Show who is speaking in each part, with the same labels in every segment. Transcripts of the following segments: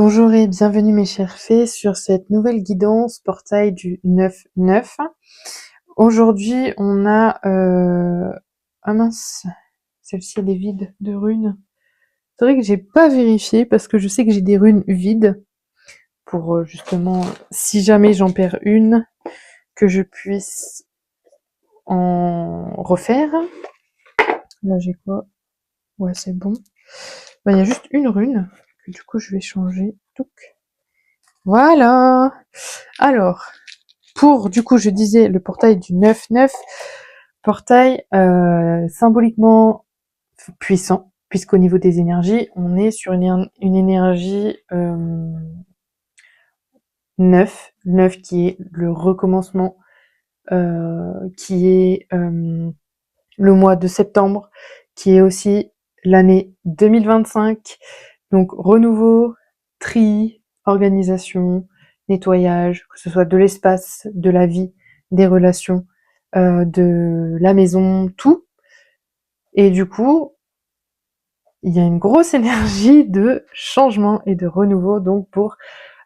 Speaker 1: Bonjour et bienvenue mes chers fées sur cette nouvelle guidance portail du 9-9. Aujourd'hui on a... Ah mince, celle-ci elle est vide de runes. C'est vrai que j'ai pas vérifié parce que je sais que j'ai des runes vides pour justement, si jamais j'en perds une, que je puisse en refaire. Là j'ai quoi? Ouais c'est bon. Ben, il y a juste une rune que du coup je vais changer. Touc. Voilà. Alors, pour, du coup, je disais le portail du 9-9, portail symboliquement puissant, puisqu'au niveau des énergies, on est sur une énergie 9 qui est le recommencement, qui est le mois de septembre, qui est aussi l'année 2025, donc renouveau, tri, organisation, nettoyage, que ce soit de l'espace, de la vie, des relations, de la maison, tout. Et du coup, il y a une grosse énergie de changement et de renouveau donc pour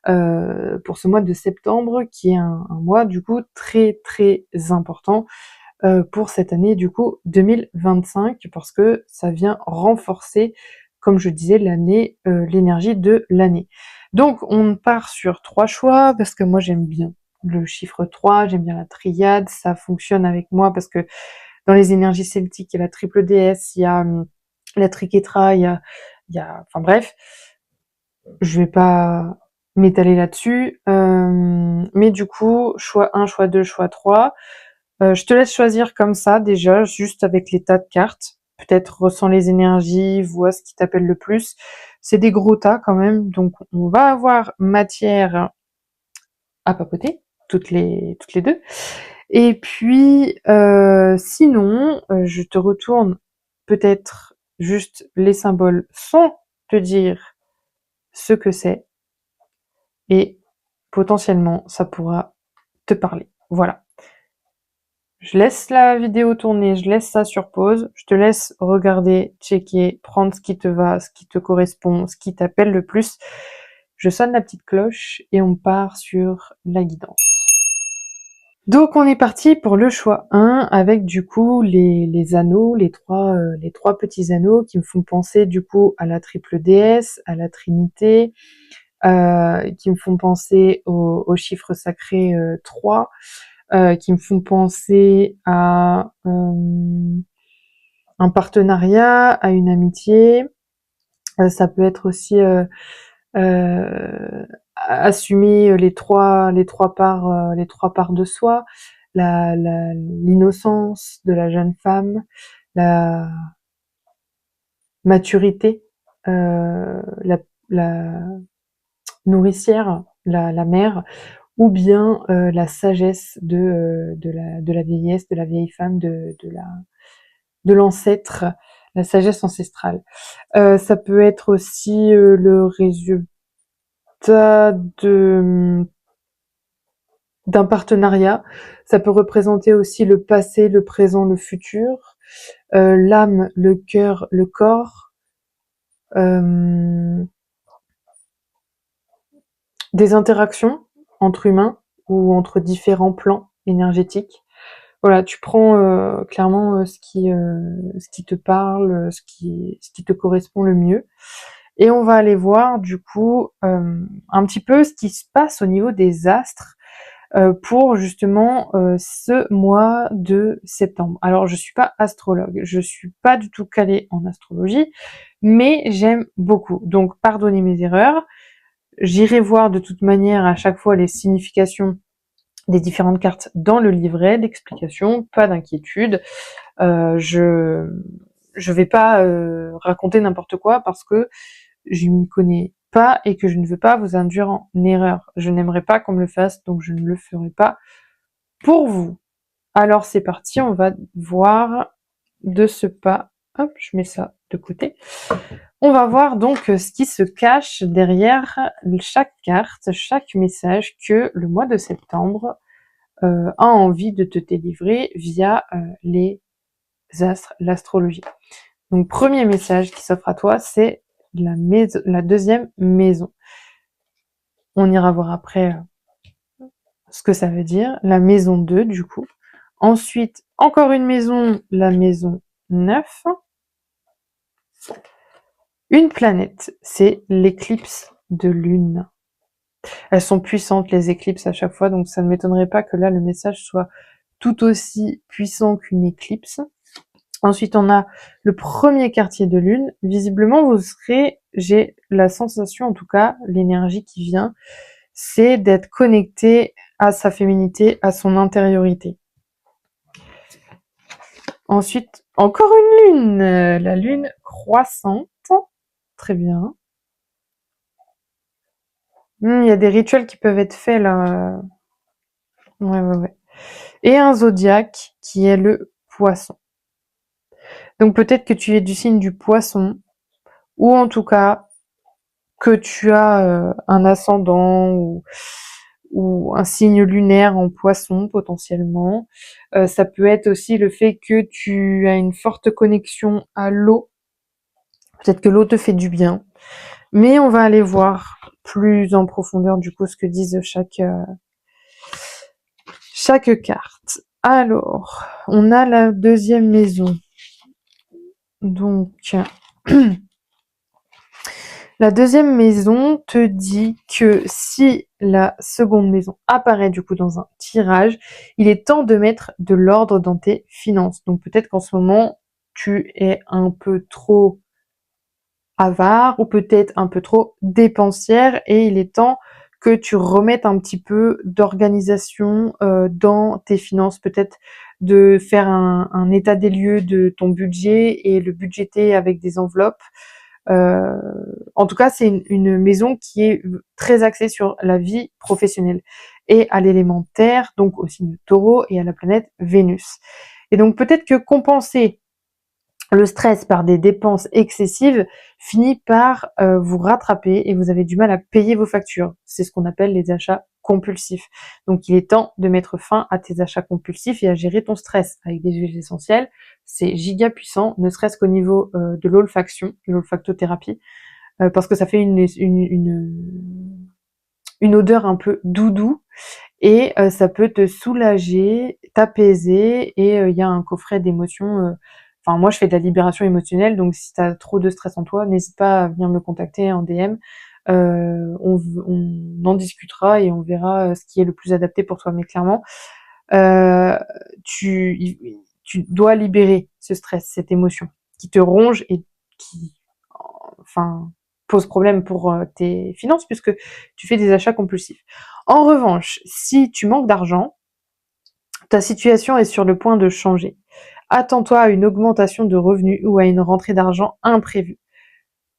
Speaker 1: ce mois de septembre qui est un mois du coup très très important pour cette année du coup 2025 parce que ça vient renforcer, comme je disais, l'énergie de l'année. Donc on part sur 3 choix parce que moi j'aime bien le chiffre 3, j'aime bien la triade, ça fonctionne avec moi parce que dans les énergies celtiques, il y a la triple déesse, il y a la triquetra, enfin bref, je vais pas m'étaler là-dessus, mais du coup, choix 1, choix 2, choix 3. Je te laisse choisir comme ça déjà, juste avec les tas de cartes. Peut-être ressens les énergies, vois ce qui t'appelle le plus. C'est des gros tas quand même, donc on va avoir matière à papoter, toutes les deux. Et puis, sinon, je te retourne peut-être juste les symboles sans te dire ce que c'est. Et potentiellement, ça pourra te parler. Voilà. Je laisse la vidéo tourner, je laisse ça sur pause, je te laisse regarder, checker, prendre ce qui te va, ce qui te correspond, ce qui t'appelle le plus. Je sonne la petite cloche et on part sur la guidance. Donc on est parti pour le choix 1 avec du coup les anneaux, les trois petits anneaux qui me font penser du coup à la triple déesse, à la Trinité, qui me font penser au chiffre sacré 3, qui me font penser à un partenariat, à une amitié. Ça peut être aussi assumer les trois parts de soi, l'innocence de la jeune femme, la maturité, la nourricière, la mère, ou bien la sagesse de la vieillesse, de la vieille femme, de l'ancêtre, la sagesse ancestrale. Ça peut être aussi le résultat d'un partenariat. Ça peut représenter aussi le passé, le présent, le futur, l'âme, le cœur, le corps, des interactions entre humains ou entre différents plans énergétiques. Voilà, tu prends clairement ce qui te parle, ce qui te correspond le mieux. Et on va aller voir du coup un petit peu ce qui se passe au niveau des astres pour justement ce mois de septembre. Alors je suis pas astrologue, je suis pas du tout calée en astrologie, mais j'aime beaucoup. Donc pardonnez mes erreurs. J'irai voir de toute manière à chaque fois les significations des différentes cartes dans le livret d'explication, pas d'inquiétude. Je vais pas raconter n'importe quoi parce que je m'y connais pas et que je ne veux pas vous induire en erreur. Je n'aimerais pas qu'on me le fasse, donc je ne le ferai pas pour vous. Alors c'est parti, on va voir de ce pas. Hop, je mets ça de côté. On va voir donc ce qui se cache derrière chaque carte, chaque message que le mois de septembre a envie de te délivrer via les astres, l'astrologie. Donc premier message qui s'offre à toi, c'est la deuxième maison. On ira voir après ce que ça veut dire. La maison 2, du coup. Ensuite, encore une maison, la maison 9. Une planète, c'est l'éclipse de lune. Elles sont puissantes, les éclipses, à chaque fois, donc ça ne m'étonnerait pas que là, le message soit tout aussi puissant qu'une éclipse. Ensuite, on a le premier quartier de lune. Visiblement, vous serez, j'ai la sensation, en tout cas, l'énergie qui vient, c'est d'être connecté à sa féminité, à son intériorité. Ensuite, encore une lune, la lune croissante. Très bien. Il y a des rituels qui peuvent être faits là. Ouais. Et un zodiaque qui est le poisson. Donc peut-être que tu es du signe du poisson, ou en tout cas que tu as un ascendant ou un signe lunaire en poisson potentiellement. Ça peut être aussi le fait que tu as une forte connexion à l'eau. Peut-être que l'eau te fait du bien. Mais on va aller voir plus en profondeur du coup ce que disent chaque carte. Alors, on a la deuxième maison. Donc, la deuxième maison te dit que si la seconde maison apparaît du coup dans un tirage, il est temps de mettre de l'ordre dans tes finances. Donc peut-être qu'en ce moment, tu es un peu trop avare ou peut-être un peu trop dépensière et il est temps que tu remettes un petit peu d'organisation dans tes finances, peut-être de faire un état des lieux de ton budget et le budgéter avec des enveloppes. En tout cas, c'est une maison qui est très axée sur la vie professionnelle et à l'élément terre, donc au signe Taureau et à la planète Vénus. Et donc peut-être que compenser le stress par des dépenses excessives finit par vous rattraper et vous avez du mal à payer vos factures. C'est ce qu'on appelle les achats compulsifs. Donc il est temps de mettre fin à tes achats compulsifs et à gérer ton stress avec des huiles essentielles. C'est giga puissant, ne serait-ce qu'au niveau de l'olfaction, l'olfactothérapie, parce que ça fait une odeur un peu doudou et ça peut te soulager, t'apaiser et il y a un coffret d'émotions. Enfin, moi, je fais de la libération émotionnelle, donc si tu as trop de stress en toi, n'hésite pas à venir me contacter en DM. On en discutera et on verra ce qui est le plus adapté pour toi. Mais clairement, euh, tu, tu dois libérer ce stress, cette émotion qui te ronge et qui, enfin, pose problème pour tes finances puisque tu fais des achats compulsifs. En revanche, si tu manques d'argent, ta situation est sur le point de changer. Attends-toi à une augmentation de revenus ou à une rentrée d'argent imprévue.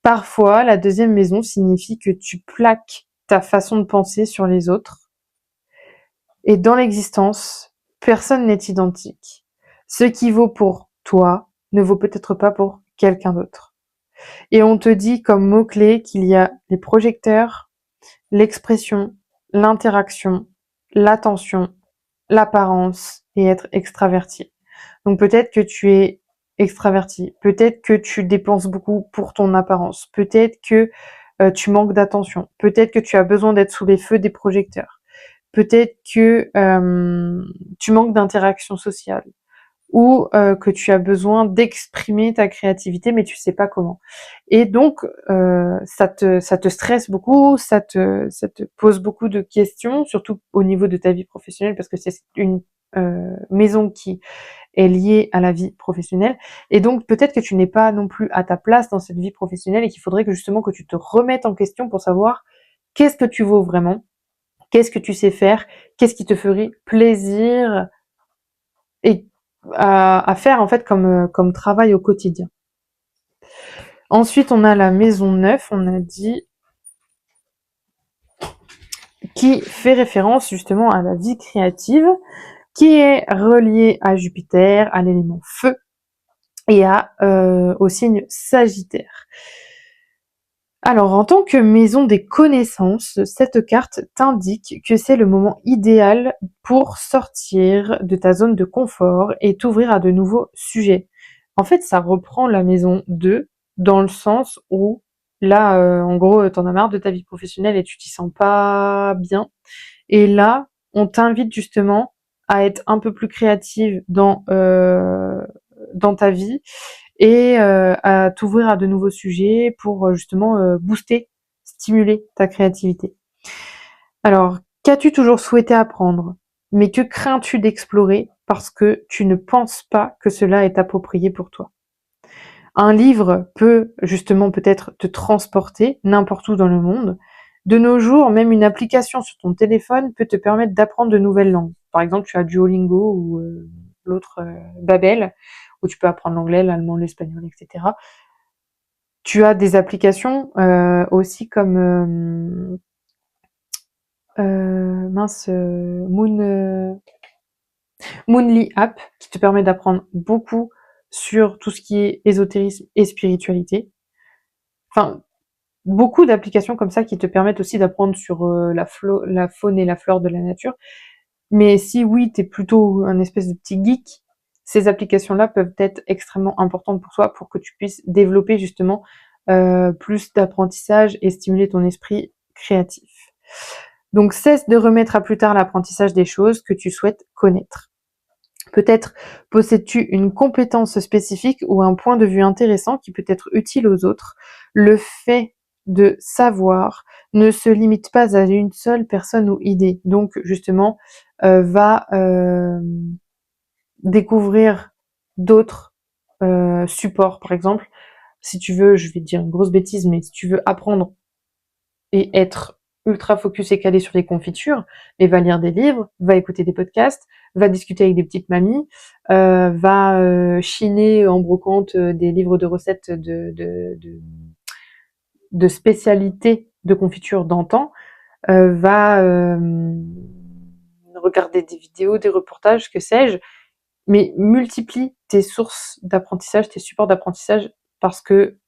Speaker 1: Parfois, la deuxième maison signifie que tu plaques ta façon de penser sur les autres. Et dans l'existence, personne n'est identique. Ce qui vaut pour toi ne vaut peut-être pas pour quelqu'un d'autre. Et on te dit comme mot-clé qu'il y a les projecteurs, l'expression, l'interaction, l'attention, l'apparence et être extraverti. Donc peut-être que tu es extraverti, peut-être que tu dépenses beaucoup pour ton apparence, peut-être que tu manques d'attention, peut-être que tu as besoin d'être sous les feux des projecteurs, peut-être que tu manques d'interaction sociale ou que tu as besoin d'exprimer ta créativité mais tu sais pas comment. Et donc ça te stresse beaucoup, ça te pose beaucoup de questions, surtout au niveau de ta vie professionnelle parce que c'est une maison qui est liée à la vie professionnelle. Et donc peut-être que tu n'es pas non plus à ta place dans cette vie professionnelle et qu'il faudrait que justement que tu te remettes en question pour savoir qu'est-ce que tu vaux vraiment, qu'est-ce que tu sais faire, qu'est-ce qui te ferait plaisir et à faire en fait comme travail au quotidien. Ensuite, on a la maison 9, on a dit, qui fait référence justement à la vie créative, qui est reliée à Jupiter, à l'élément feu et au signe Sagittaire. Alors, en tant que maison des connaissances, cette carte t'indique que c'est le moment idéal pour sortir de ta zone de confort et t'ouvrir à de nouveaux sujets. En fait, ça reprend la maison 2 dans le sens où Là, en gros, t'en as marre de ta vie professionnelle et tu t'y sens pas bien. Et là, on t'invite justement à être un peu plus créative dans ta vie et à t'ouvrir à de nouveaux sujets pour justement booster, stimuler ta créativité. Alors, qu'as-tu toujours souhaité apprendre, mais que crains-tu d'explorer parce que tu ne penses pas que cela est approprié pour toi? Un livre peut justement peut-être te transporter n'importe où dans le monde. De nos jours, même une application sur ton téléphone peut te permettre d'apprendre de nouvelles langues. Par exemple, tu as Duolingo ou l'autre Babel, où tu peux apprendre l'anglais, l'allemand, l'espagnol, etc. Tu as des applications aussi comme Moonly App, qui te permet d'apprendre beaucoup sur tout ce qui est ésotérisme et spiritualité. Enfin, beaucoup d'applications comme ça qui te permettent aussi d'apprendre sur la faune et la flore de la nature. Mais si oui, t'es plutôt un espèce de petit geek, ces applications-là peuvent être extrêmement importantes pour toi pour que tu puisses développer justement plus d'apprentissage et stimuler ton esprit créatif. Donc cesse de remettre à plus tard l'apprentissage des choses que tu souhaites connaître. Peut-être possèdes-tu une compétence spécifique ou un point de vue intéressant qui peut être utile aux autres. Le fait de savoir ne se limite pas à une seule personne ou idée. Donc justement, va découvrir d'autres supports. Par exemple, si tu veux, je vais te dire une grosse bêtise, mais si tu veux apprendre et être ultra focus et calé sur les confitures, et va lire des livres, va écouter des podcasts, va discuter avec des petites mamies, va chiner en brocante des livres de recettes de spécialités de confitures d'antan, va regarder des vidéos, des reportages, que sais-je, mais multiplie tes sources d'apprentissage, tes supports d'apprentissage, parce que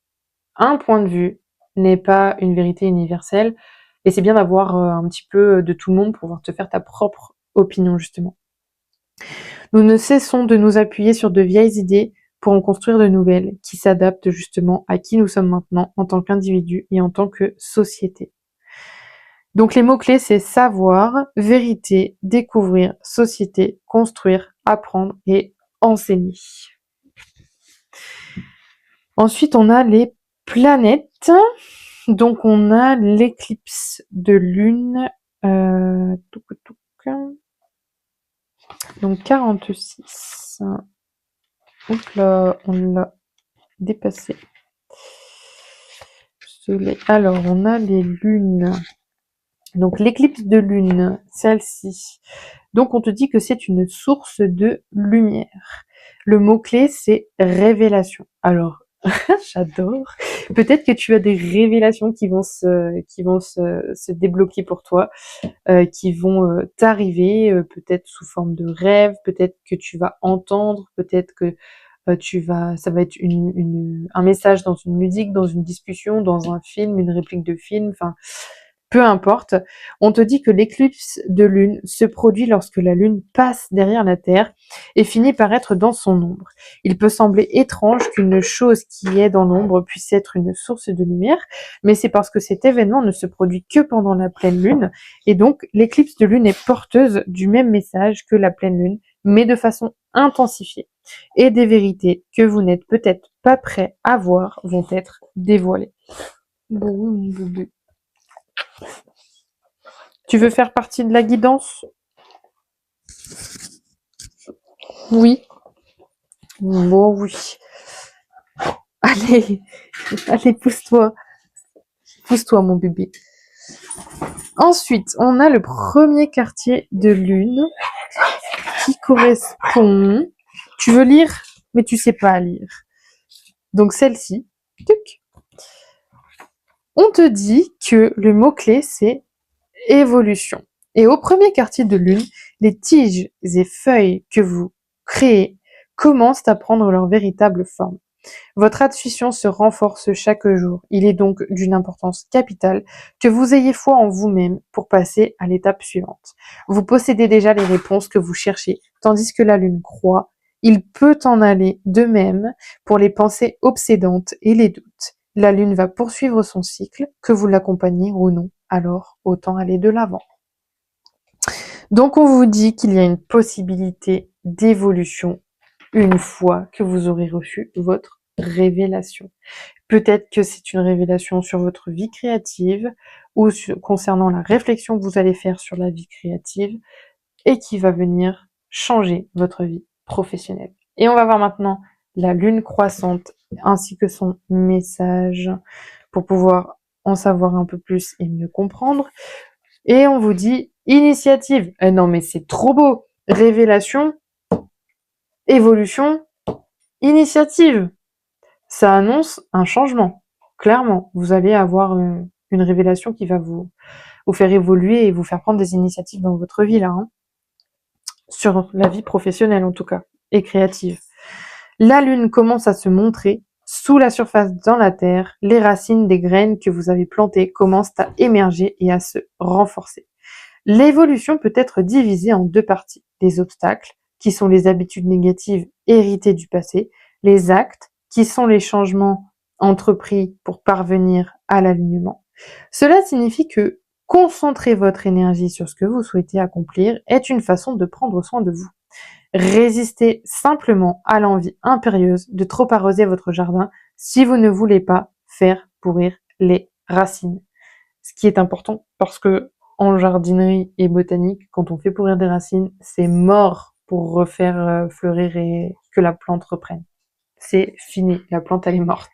Speaker 1: un point de vue n'est pas une vérité universelle, et c'est bien d'avoir un petit peu de tout le monde pour pouvoir te faire ta propre opinion, justement. Nous ne cessons de nous appuyer sur de vieilles idées pour en construire de nouvelles qui s'adaptent justement à qui nous sommes maintenant en tant qu'individu et en tant que société. Donc les mots-clés, c'est savoir, vérité, découvrir, société, construire, apprendre et enseigner. Ensuite, on a les planètes. Donc on a l'éclipse de lune. Donc 46. Oups là, on l'a dépassé. Soleil. Alors on a les lunes. Donc l'éclipse de lune, celle-ci. Donc on te dit que c'est une source de lumière. Le mot-clé, c'est révélation. Alors, j'adore. Peut-être que tu as des révélations qui vont se débloquer pour toi, qui vont t'arriver, peut-être sous forme de rêve, peut-être que tu vas entendre, peut-être que ça va être un message dans une musique, dans une discussion, dans un film, une réplique de film, enfin, peu importe. On te dit que l'éclipse de lune se produit lorsque la lune passe derrière la Terre et finit par être dans son ombre. Il peut sembler étrange qu'une chose qui est dans l'ombre puisse être une source de lumière, mais c'est parce que cet événement ne se produit que pendant la pleine lune, et donc l'éclipse de lune est porteuse du même message que la pleine lune, mais de façon intensifiée. Et des vérités que vous n'êtes peut-être pas prêt à voir vont être dévoilées. Bon, mon bébé. Tu veux faire partie de la guidance? Oui. Bon, oui. Allez, allez, pousse-toi. Pousse-toi, mon bébé. Ensuite, on a le premier quartier de lune qui correspond... Tu veux lire, mais tu sais pas lire. Donc celle-ci. Tuc. On te dit que le mot-clé, c'est évolution. Et au premier quartier de lune, les tiges et feuilles que vous créez commencent à prendre leur véritable forme. Votre intuition se renforce chaque jour. Il est donc d'une importance capitale que vous ayez foi en vous-même pour passer à l'étape suivante. Vous possédez déjà les réponses que vous cherchez, tandis que la lune croît. Il peut en aller de même pour les pensées obsédantes et les doutes. la lune va poursuivre son cycle, que vous l'accompagnez ou non, alors autant aller de l'avant. Donc on vous dit qu'il y a une possibilité d'évolution une fois que vous aurez reçu votre révélation. Peut-être que c'est une révélation sur votre vie créative ou concernant la réflexion que vous allez faire sur la vie créative et qui va venir changer votre vie professionnelle. Et on va voir maintenant la lune croissante ainsi que son message pour pouvoir en savoir un peu plus et mieux comprendre. Et on vous dit initiative. Non mais c'est trop beau. Révélation, évolution, initiative. Ça annonce un changement. Clairement, vous allez avoir une révélation qui va vous faire évoluer et vous faire prendre des initiatives dans votre vie là, hein. Sur la vie professionnelle en tout cas, et créative. La lune commence à se montrer sous la surface dans la terre. Les racines des graines que vous avez plantées commencent à émerger et à se renforcer. L'évolution peut être divisée en deux parties. Les obstacles, qui sont les habitudes négatives héritées du passé, les actes, qui sont les changements entrepris pour parvenir à l'alignement. Cela signifie que concentrer votre énergie sur ce que vous souhaitez accomplir est une façon de prendre soin de vous. Résistez simplement à l'envie impérieuse de trop arroser votre jardin si vous ne voulez pas faire pourrir les racines. Ce qui est important parce que en jardinerie et botanique, quand on fait pourrir des racines, c'est mort pour refaire fleurir et que la plante reprenne. C'est fini, la plante elle est morte.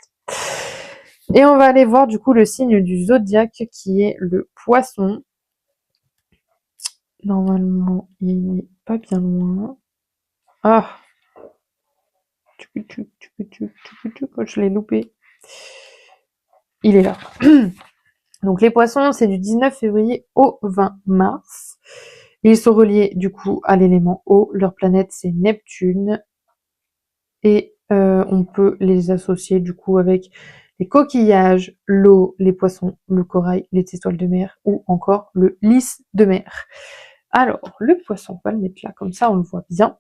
Speaker 1: Et on va aller voir du coup le signe du zodiaque qui est le poisson. Normalement, il n'est pas bien loin. Ah, je l'ai loupé. Il est là. Donc les poissons, c'est du 19 février au 20 mars. Ils sont reliés du coup à l'élément eau. Leur planète, c'est Neptune. Et on peut les associer du coup avec les coquillages, l'eau, les poissons, le corail, les étoiles de mer ou encore le lys de mer. Alors, le poisson, on va le mettre là, comme ça on le voit bien.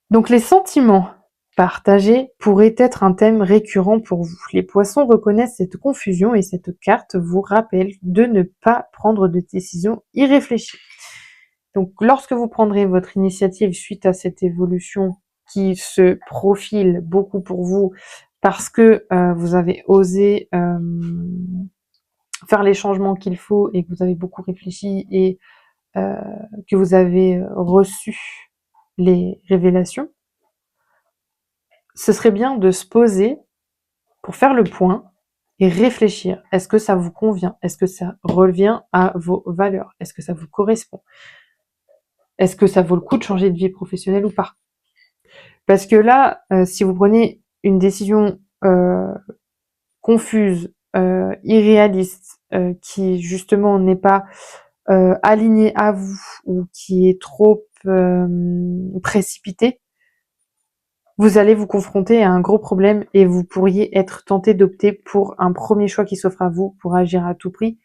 Speaker 1: Donc les sentiments partagés pourraient être un thème récurrent pour vous. Les poissons reconnaissent cette confusion et cette carte vous rappelle de ne pas prendre de décision irréfléchie. Donc lorsque vous prendrez votre initiative suite à cette évolution qui se profile beaucoup pour vous parce que vous avez osé faire les changements qu'il faut et que vous avez beaucoup réfléchi et que vous avez reçu les révélations, ce serait bien de se poser pour faire le point et réfléchir. Est-ce que ça vous convient? Est-ce que ça revient à vos valeurs? Est-ce que ça vous correspond? Est-ce que ça vaut le coup de changer de vie professionnelle ou pas? Parce que là, si vous prenez une décision confuse, irréaliste, qui justement n'est pas alignée à vous ou qui est trop précipitée, vous allez vous confronter à un gros problème et vous pourriez être tenté d'opter pour un premier choix qui s'offre à vous pour agir à tout prix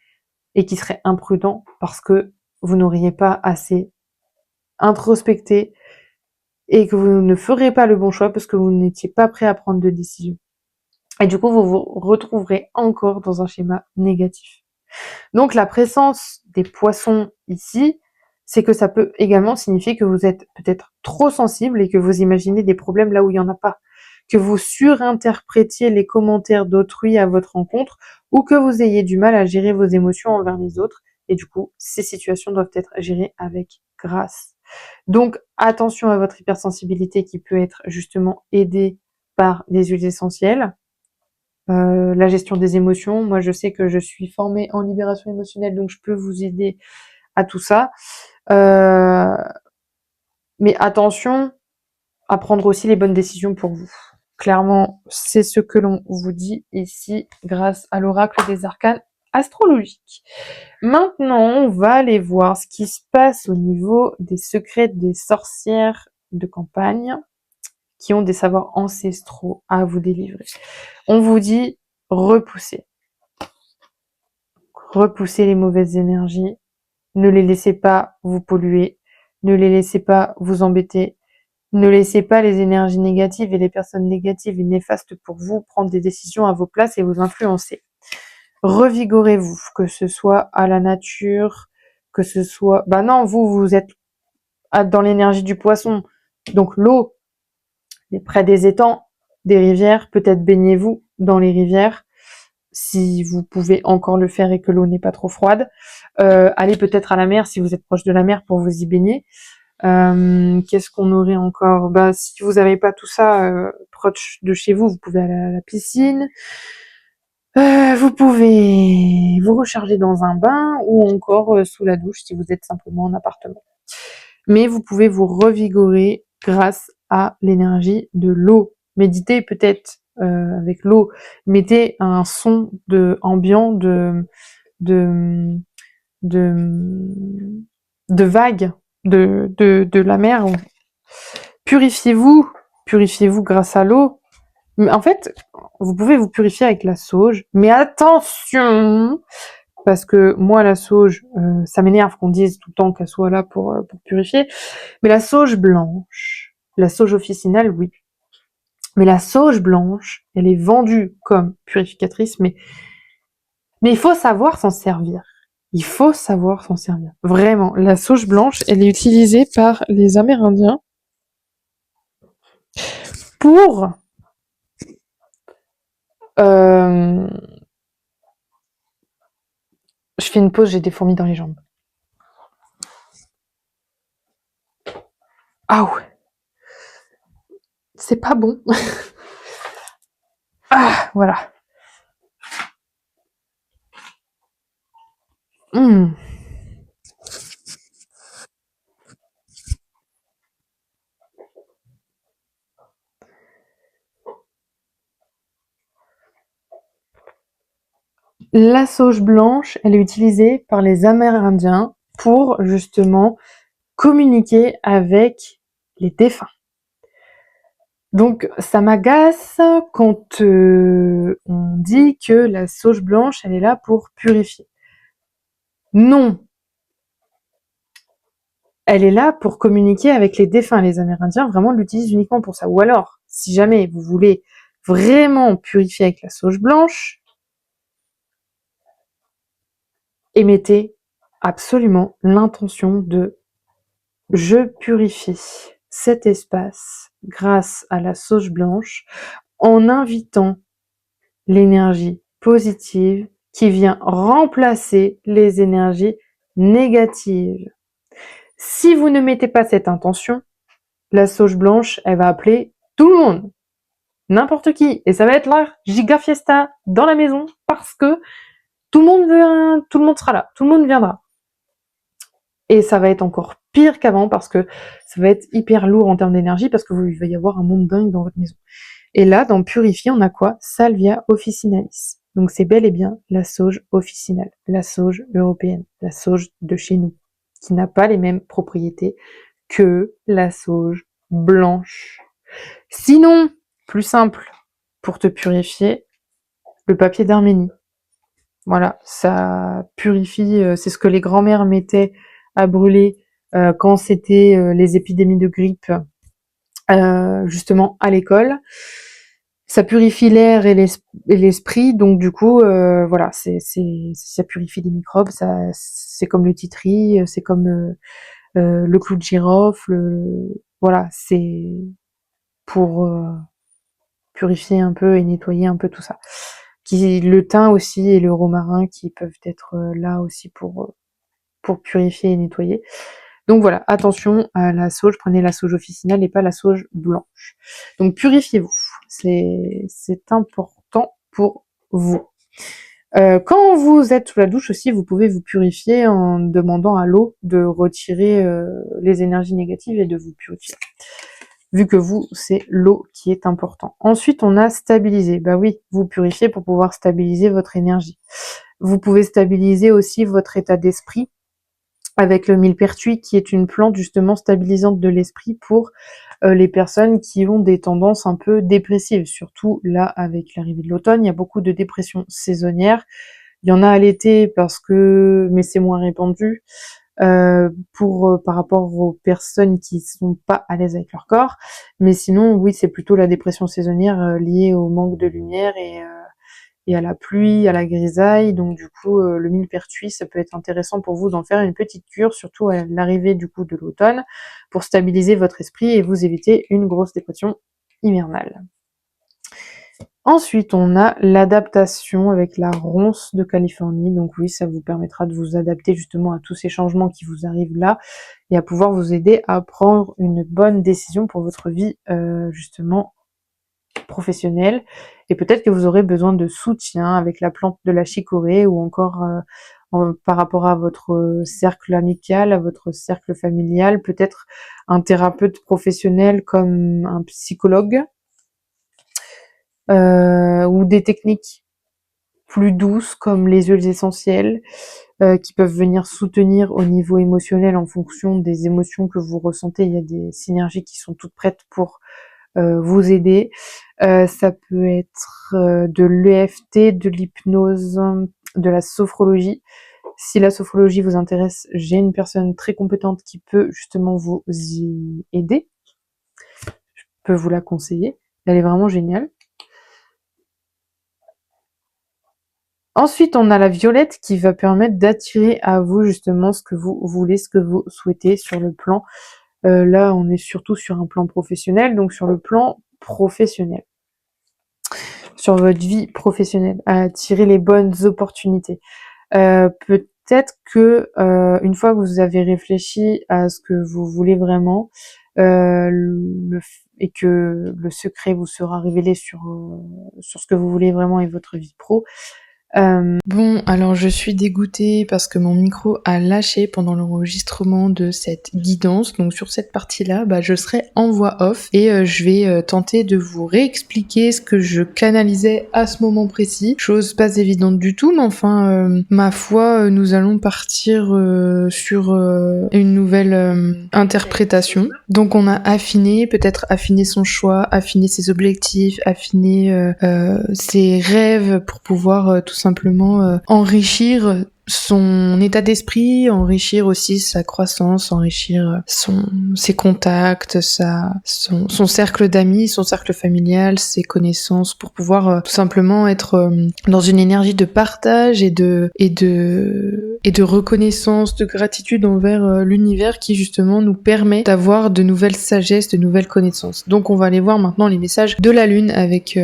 Speaker 1: et qui serait imprudent parce que vous n'auriez pas assez introspecté et que vous ne ferez pas le bon choix parce que vous n'étiez pas prêt à prendre de décision. Et du coup, vous vous retrouverez encore dans un schéma négatif. Donc la présence des poissons ici, c'est que ça peut également signifier que vous êtes peut-être trop sensible et que vous imaginez des problèmes là où il n'y en a pas. Que vous surinterprétiez les commentaires d'autrui à votre rencontre ou que vous ayez du mal à gérer vos émotions envers les autres. Et du coup, ces situations doivent être gérées avec grâce. Donc attention à votre hypersensibilité qui peut être justement aidée par des huiles essentielles. La gestion des émotions. Moi, je sais que je suis formée en libération émotionnelle, donc je peux vous aider à tout ça. Mais attention à prendre aussi les bonnes décisions pour vous. Clairement, c'est ce que l'on vous dit ici grâce à l'oracle des arcanes astrologiques. Maintenant, on va aller voir ce qui se passe au niveau des secrets des sorcières de campagne qui ont des savoirs ancestraux à vous délivrer. On vous dit repoussez. Repoussez les mauvaises énergies. Ne les laissez pas vous polluer. Ne les laissez pas vous embêter. Ne laissez pas les énergies négatives et les personnes négatives et néfastes pour vous prendre des décisions à vos places et vous influencer. Revigorez-vous, que ce soit à la nature, que ce soit... Bah non, vous êtes dans l'énergie du poisson. Donc l'eau, près des étangs, des rivières, peut-être baignez-vous dans les rivières, si vous pouvez encore le faire et que l'eau n'est pas trop froide. Allez peut-être à la mer si vous êtes proche de la mer pour vous y baigner. Qu'est-ce qu'on aurait encore? Bah, si vous n'avez pas tout ça proche de chez vous, vous pouvez aller à la piscine. Vous pouvez vous recharger dans un bain ou encore sous la douche si vous êtes simplement en appartement. Mais vous pouvez vous revigorer grâce à l'énergie de l'eau. Méditez peut-être avec l'eau. Mettez un son ambiant de, de vagues de la mer. Purifiez-vous grâce à l'eau. Mais en fait, vous pouvez vous purifier avec la sauge, mais attention, parce que moi la sauge, ça m'énerve qu'on dise tout le temps qu'elle soit là pour purifier, mais la sauge blanche, la sauge officinale, oui, mais la sauge blanche, elle est vendue comme purificatrice, mais il faut savoir s'en servir. Il faut savoir s'en servir. Vraiment, la sauge blanche, elle est utilisée par les Amérindiens pour je fais une pause, j'ai des fourmis dans les jambes. Ah ouais. C'est pas bon. Ah, voilà. Mmh. La sauge blanche, elle est utilisée par les Amérindiens pour justement communiquer avec les défunts. Donc ça m'agace quand on dit que la sauge blanche, elle est là pour purifier. Non, elle est là pour communiquer avec les défunts. Les Amérindiens vraiment l'utilisent uniquement pour ça. Ou alors, si jamais vous voulez vraiment purifier avec la sauge blanche, émettez absolument l'intention de je purifie cet espace grâce à la sauge blanche en invitant l'énergie positive qui vient remplacer les énergies négatives. Si vous ne mettez pas cette intention, la sauge blanche, elle va appeler tout le monde, n'importe qui, et ça va être la giga fiesta dans la maison parce que tout le monde sera là, tout le monde viendra. Et ça va être encore pire qu'avant parce que ça va être hyper lourd en termes d'énergie parce que il va y avoir un monde dingue dans votre maison. Et là, dans Purifier, on a quoi? Salvia officinalis. Donc c'est bel et bien la sauge officinale, la sauge européenne, la sauge de chez nous, qui n'a pas les mêmes propriétés que la sauge blanche. Sinon, plus simple, pour te purifier, le papier d'Arménie. Voilà, ça purifie, c'est ce que les grands-mères mettaient à brûler quand c'était les épidémies de grippe, justement à l'école. Ça purifie l'air et l'esprit, donc du coup, voilà, ça purifie des microbes, c'est comme le titri, c'est comme le clou de girofle, voilà, c'est pour purifier un peu et nettoyer un peu tout ça. Le thym aussi et le romarin qui peuvent être là aussi pour purifier et nettoyer. Donc voilà, attention à la sauge, prenez la sauge officinale et pas la sauge blanche. Donc purifiez-vous, c'est important pour vous. Quand vous êtes sous la douche aussi, vous pouvez vous purifier en demandant à l'eau de retirer les énergies négatives et de vous purifier. Vu que vous, c'est l'eau qui est important. Ensuite, on a stabilisé. Bah oui, vous purifiez pour pouvoir stabiliser votre énergie. Vous pouvez stabiliser aussi votre état d'esprit avec le millepertuis qui est une plante justement stabilisante de l'esprit pour les personnes qui ont des tendances un peu dépressives. Surtout là, avec l'arrivée de l'automne, il y a beaucoup de dépressions saisonnières. Il y en a à l'été mais c'est moins répandu. par rapport aux personnes qui sont pas à l'aise avec leur corps. Mais sinon, oui, c'est plutôt la dépression saisonnière liée au manque de lumière et à la pluie, à la grisaille. Donc du coup, le millepertuis, ça peut être intéressant pour vous d'en faire une petite cure, surtout à l'arrivée du coup de l'automne, pour stabiliser votre esprit et vous éviter une grosse dépression hivernale. Ensuite, on a l'adaptation avec la ronce de Californie. Donc oui, ça vous permettra de vous adapter justement à tous ces changements qui vous arrivent là et à pouvoir vous aider à prendre une bonne décision pour votre vie justement professionnelle. Et peut-être que vous aurez besoin de soutien avec la plante de la chicorée ou encore par rapport à votre cercle amical, à votre cercle familial, peut-être un thérapeute professionnel comme un psychologue. Ou des techniques plus douces comme les huiles essentielles qui peuvent venir soutenir au niveau émotionnel en fonction des émotions que vous ressentez. Il y a des synergies qui sont toutes prêtes pour vous aider. Ça peut être de l'EFT, de l'hypnose, de la sophrologie. Si la sophrologie vous intéresse, j'ai une personne très compétente qui peut justement vous y aider. Je peux vous la conseiller. Elle est vraiment géniale. Ensuite, on a la violette qui va permettre d'attirer à vous justement ce que vous voulez, ce que vous souhaitez sur le plan. Là, on est surtout sur un plan professionnel, donc sur le plan professionnel. Sur votre vie professionnelle, à attirer les bonnes opportunités. Peut-être que une fois que vous avez réfléchi à ce que vous voulez vraiment, et que le secret vous sera révélé sur ce que vous voulez vraiment et votre vie pro, Bon, alors je suis dégoûtée parce que mon micro a lâché pendant l'enregistrement de cette guidance. Donc sur cette partie-là, je serai en voix off et je vais tenter de vous réexpliquer ce que je canalisais à ce moment précis. Chose pas évidente du tout, mais enfin, ma foi, nous allons partir sur une nouvelle interprétation. Donc on a affiné, peut-être affiner son choix, affiner ses objectifs, affiner ses rêves pour pouvoir tout simplement enrichir son état d'esprit, enrichir aussi sa croissance, enrichir ses contacts, son cercle d'amis, son cercle familial, ses connaissances, pour pouvoir tout simplement être dans une énergie de partage et de reconnaissance, de gratitude envers l'univers qui justement nous permet d'avoir de nouvelles sagesses, de nouvelles connaissances. Donc on va aller voir maintenant les messages de la lune avec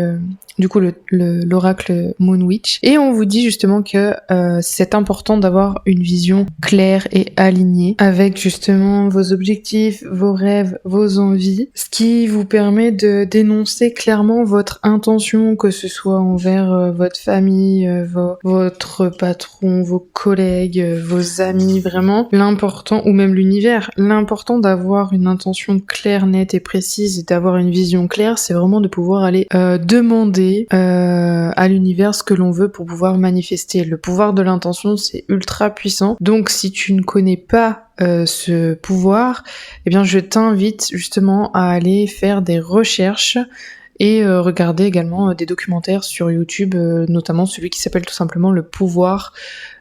Speaker 1: du coup l'oracle Moonwitch, et on vous dit justement que c'est important d'avoir une vision claire et alignée avec justement vos objectifs, vos rêves, vos envies, ce qui vous permet de dénoncer clairement votre intention, que ce soit envers votre famille, votre patron, vos collègues, vos amis, vraiment l'important, ou même l'univers, l'important d'avoir une intention claire, nette et précise, et d'avoir une vision claire, c'est vraiment de pouvoir aller demander à l'univers ce que l'on veut pour pouvoir manifester. Le pouvoir de l'intention, c'est ultra puissant. Donc si tu ne connais pas ce pouvoir, eh bien je t'invite justement à aller faire des recherches et regarder également des documentaires sur YouTube, notamment celui qui s'appelle tout simplement Le pouvoir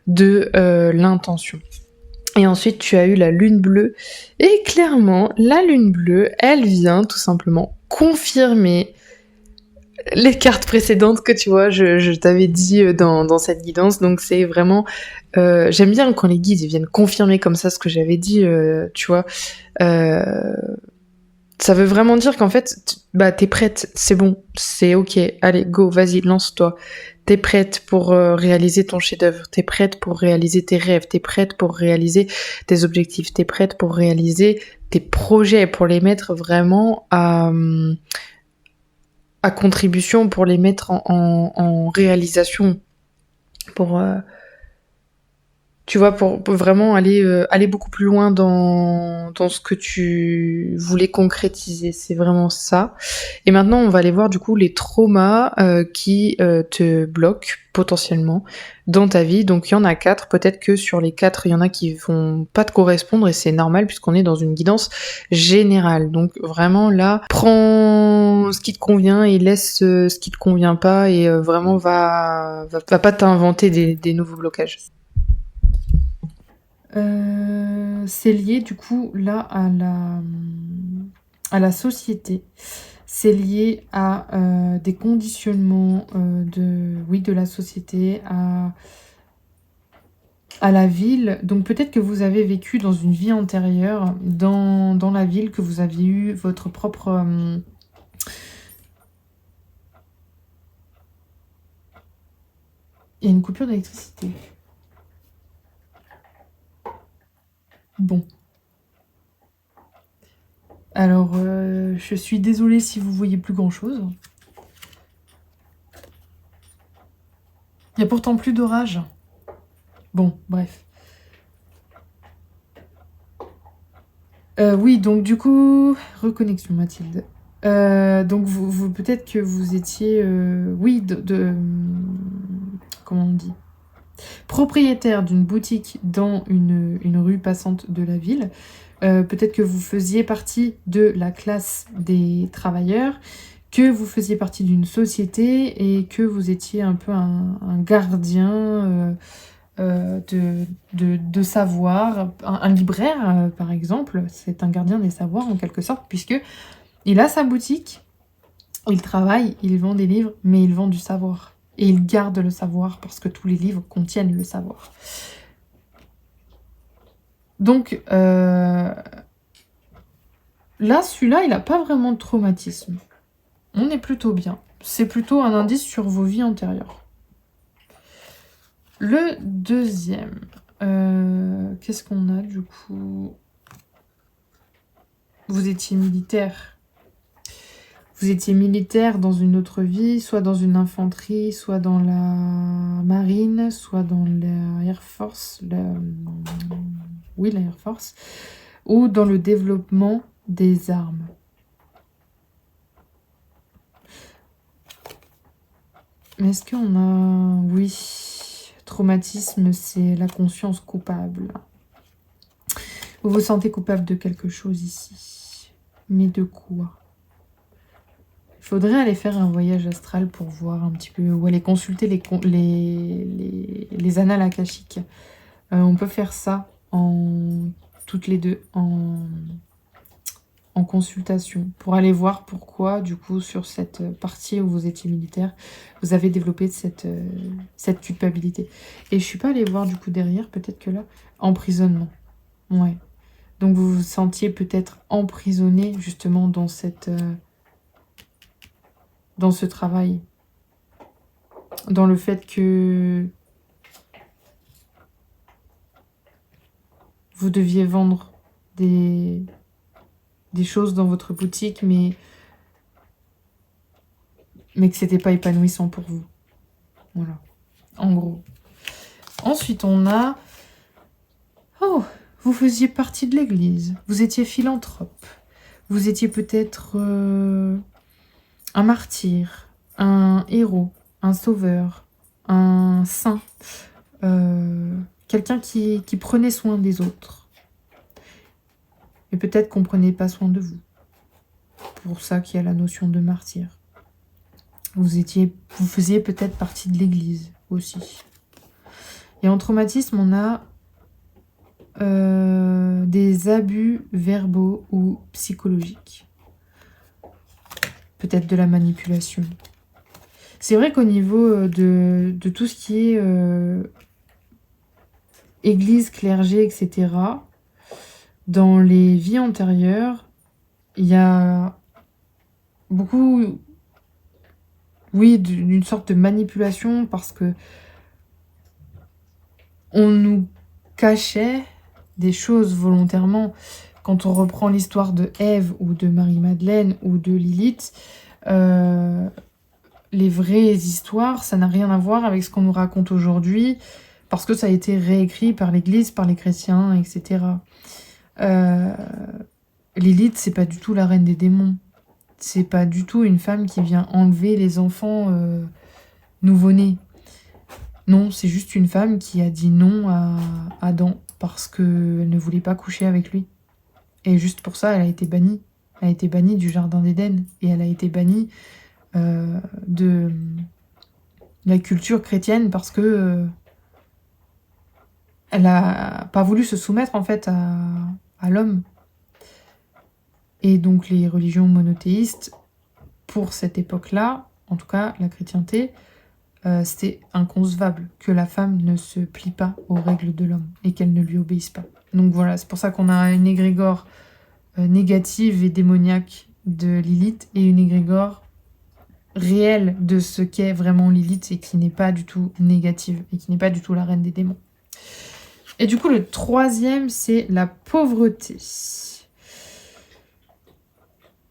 Speaker 1: de l'intention. Et ensuite, tu as eu la lune bleue. Et clairement, la lune bleue, elle vient tout simplement confirmer les cartes précédentes que tu vois, je t'avais dit dans cette guidance. Donc c'est vraiment... j'aime bien quand les guides ils viennent confirmer comme ça ce que j'avais dit, tu vois. Ça veut vraiment dire qu'en fait, t'es prête, c'est bon, c'est ok, allez, go, vas-y, lance-toi. T'es prête pour réaliser ton chef-d'œuvre, t'es prête pour réaliser tes rêves, t'es prête pour réaliser tes objectifs, t'es prête pour réaliser tes projets, pour les mettre vraiment à contribution, pour les mettre en réalisation, pour tu vois, pour vraiment aller beaucoup plus loin dans ce que tu voulais concrétiser. C'est vraiment ça. Et maintenant, on va aller voir du coup les traumas qui te bloquent potentiellement dans ta vie. Donc il y en a 4. Peut-être que sur les 4, il y en a qui vont pas te correspondre, et c'est normal puisqu'on est dans une guidance générale. Donc vraiment là, prends ce qui te convient et laisse ce qui te convient pas, et vraiment va pas t'inventer des nouveaux blocages. C'est lié du coup là à la société. C'est lié à des conditionnements de la société, à la ville. Donc peut-être que vous avez vécu dans une vie antérieure, dans la ville, que vous aviez eu votre propre... Il y a une coupure d'électricité. Bon. Alors, je suis désolée si vous voyez plus grand-chose. Il y a pourtant plus d'orage. Bon, bref. Oui, donc du coup... Reconnexion, Mathilde. Donc, vous peut-être que vous étiez... oui, comment on dit? Propriétaire d'une boutique dans une rue passante de la ville. Peut-être que vous faisiez partie de la classe des travailleurs, que vous faisiez partie d'une société et que vous étiez un peu un gardien de savoir. Un libraire, par exemple, c'est un gardien des savoirs en quelque sorte, puisque il a sa boutique, il travaille, il vend des livres, mais il vend du savoir. Et il garde le savoir parce que tous les livres contiennent le savoir. Donc, là, celui-là, il n'a pas vraiment de traumatisme. On est plutôt bien. C'est plutôt un indice sur vos vies antérieures. Le deuxième, qu'est-ce qu'on a du coup? Vous étiez militaire. Vous étiez militaire dans une autre vie, soit dans une infanterie, soit dans la marine, soit dans l'Air Force, oui, l'Air Force, ou dans le développement des armes. Mais est-ce qu'on a... Oui, traumatisme, c'est la conscience coupable. Vous vous sentez coupable de quelque chose ici. Mais de quoi? Il faudrait aller faire un voyage astral pour voir un petit peu, ou aller consulter les annales akashiques. On peut faire ça toutes les deux en consultation pour aller voir pourquoi, du coup, sur cette partie où vous étiez militaire, vous avez développé cette culpabilité. Et je suis pas allée voir, du coup, derrière, peut-être que là, emprisonnement. Ouais. Donc, vous vous sentiez peut-être emprisonné, justement, dans ce travail. Dans le fait que vous deviez vendre des choses dans votre boutique, mais que c'était pas épanouissant pour vous. Voilà, en gros. Ensuite, on a... Oh, vous faisiez partie de l'église. Vous étiez philanthrope. Vous étiez peut-être un martyr, un héros, un sauveur, un saint. Quelqu'un qui prenait soin des autres. Et peut-être qu'on ne prenait pas soin de vous. Pour ça qu'il y a la notion de martyr. Vous faisiez peut-être partie de l'église aussi. Et en traumatisme, on a des abus verbaux ou psychologiques. Peut-être de la manipulation. C'est vrai qu'au niveau de tout ce qui est église, clergé, etc., dans les vies antérieures, il y a beaucoup, oui, d'une sorte de manipulation parce que on nous cachait des choses volontairement. Quand on reprend l'histoire de Ève ou de Marie-Madeleine ou de Lilith, les vraies histoires, ça n'a rien à voir avec ce qu'on nous raconte aujourd'hui, parce que ça a été réécrit par l'Église, par les chrétiens, etc. Lilith, c'est pas du tout la reine des démons. C'est pas du tout une femme qui vient enlever les enfants nouveau-nés. Non, c'est juste une femme qui a dit non à Adam parce qu'elle ne voulait pas coucher avec lui. Et juste pour ça, elle a été bannie. Elle a été bannie du jardin d'Éden. Et elle a été bannie de la culture chrétienne parce que elle a pas voulu se soumettre en fait à l'homme. Et donc les religions monothéistes, pour cette époque-là, en tout cas la chrétienté, c'était inconcevable que la femme ne se plie pas aux règles de l'homme et qu'elle ne lui obéisse pas. Donc voilà, c'est pour ça qu'on a une égrégore négative et démoniaque de Lilith et une égrégore réelle de ce qu'est vraiment Lilith et qui n'est pas du tout négative et qui n'est pas du tout la reine des démons. Et du coup, le troisième, c'est la pauvreté.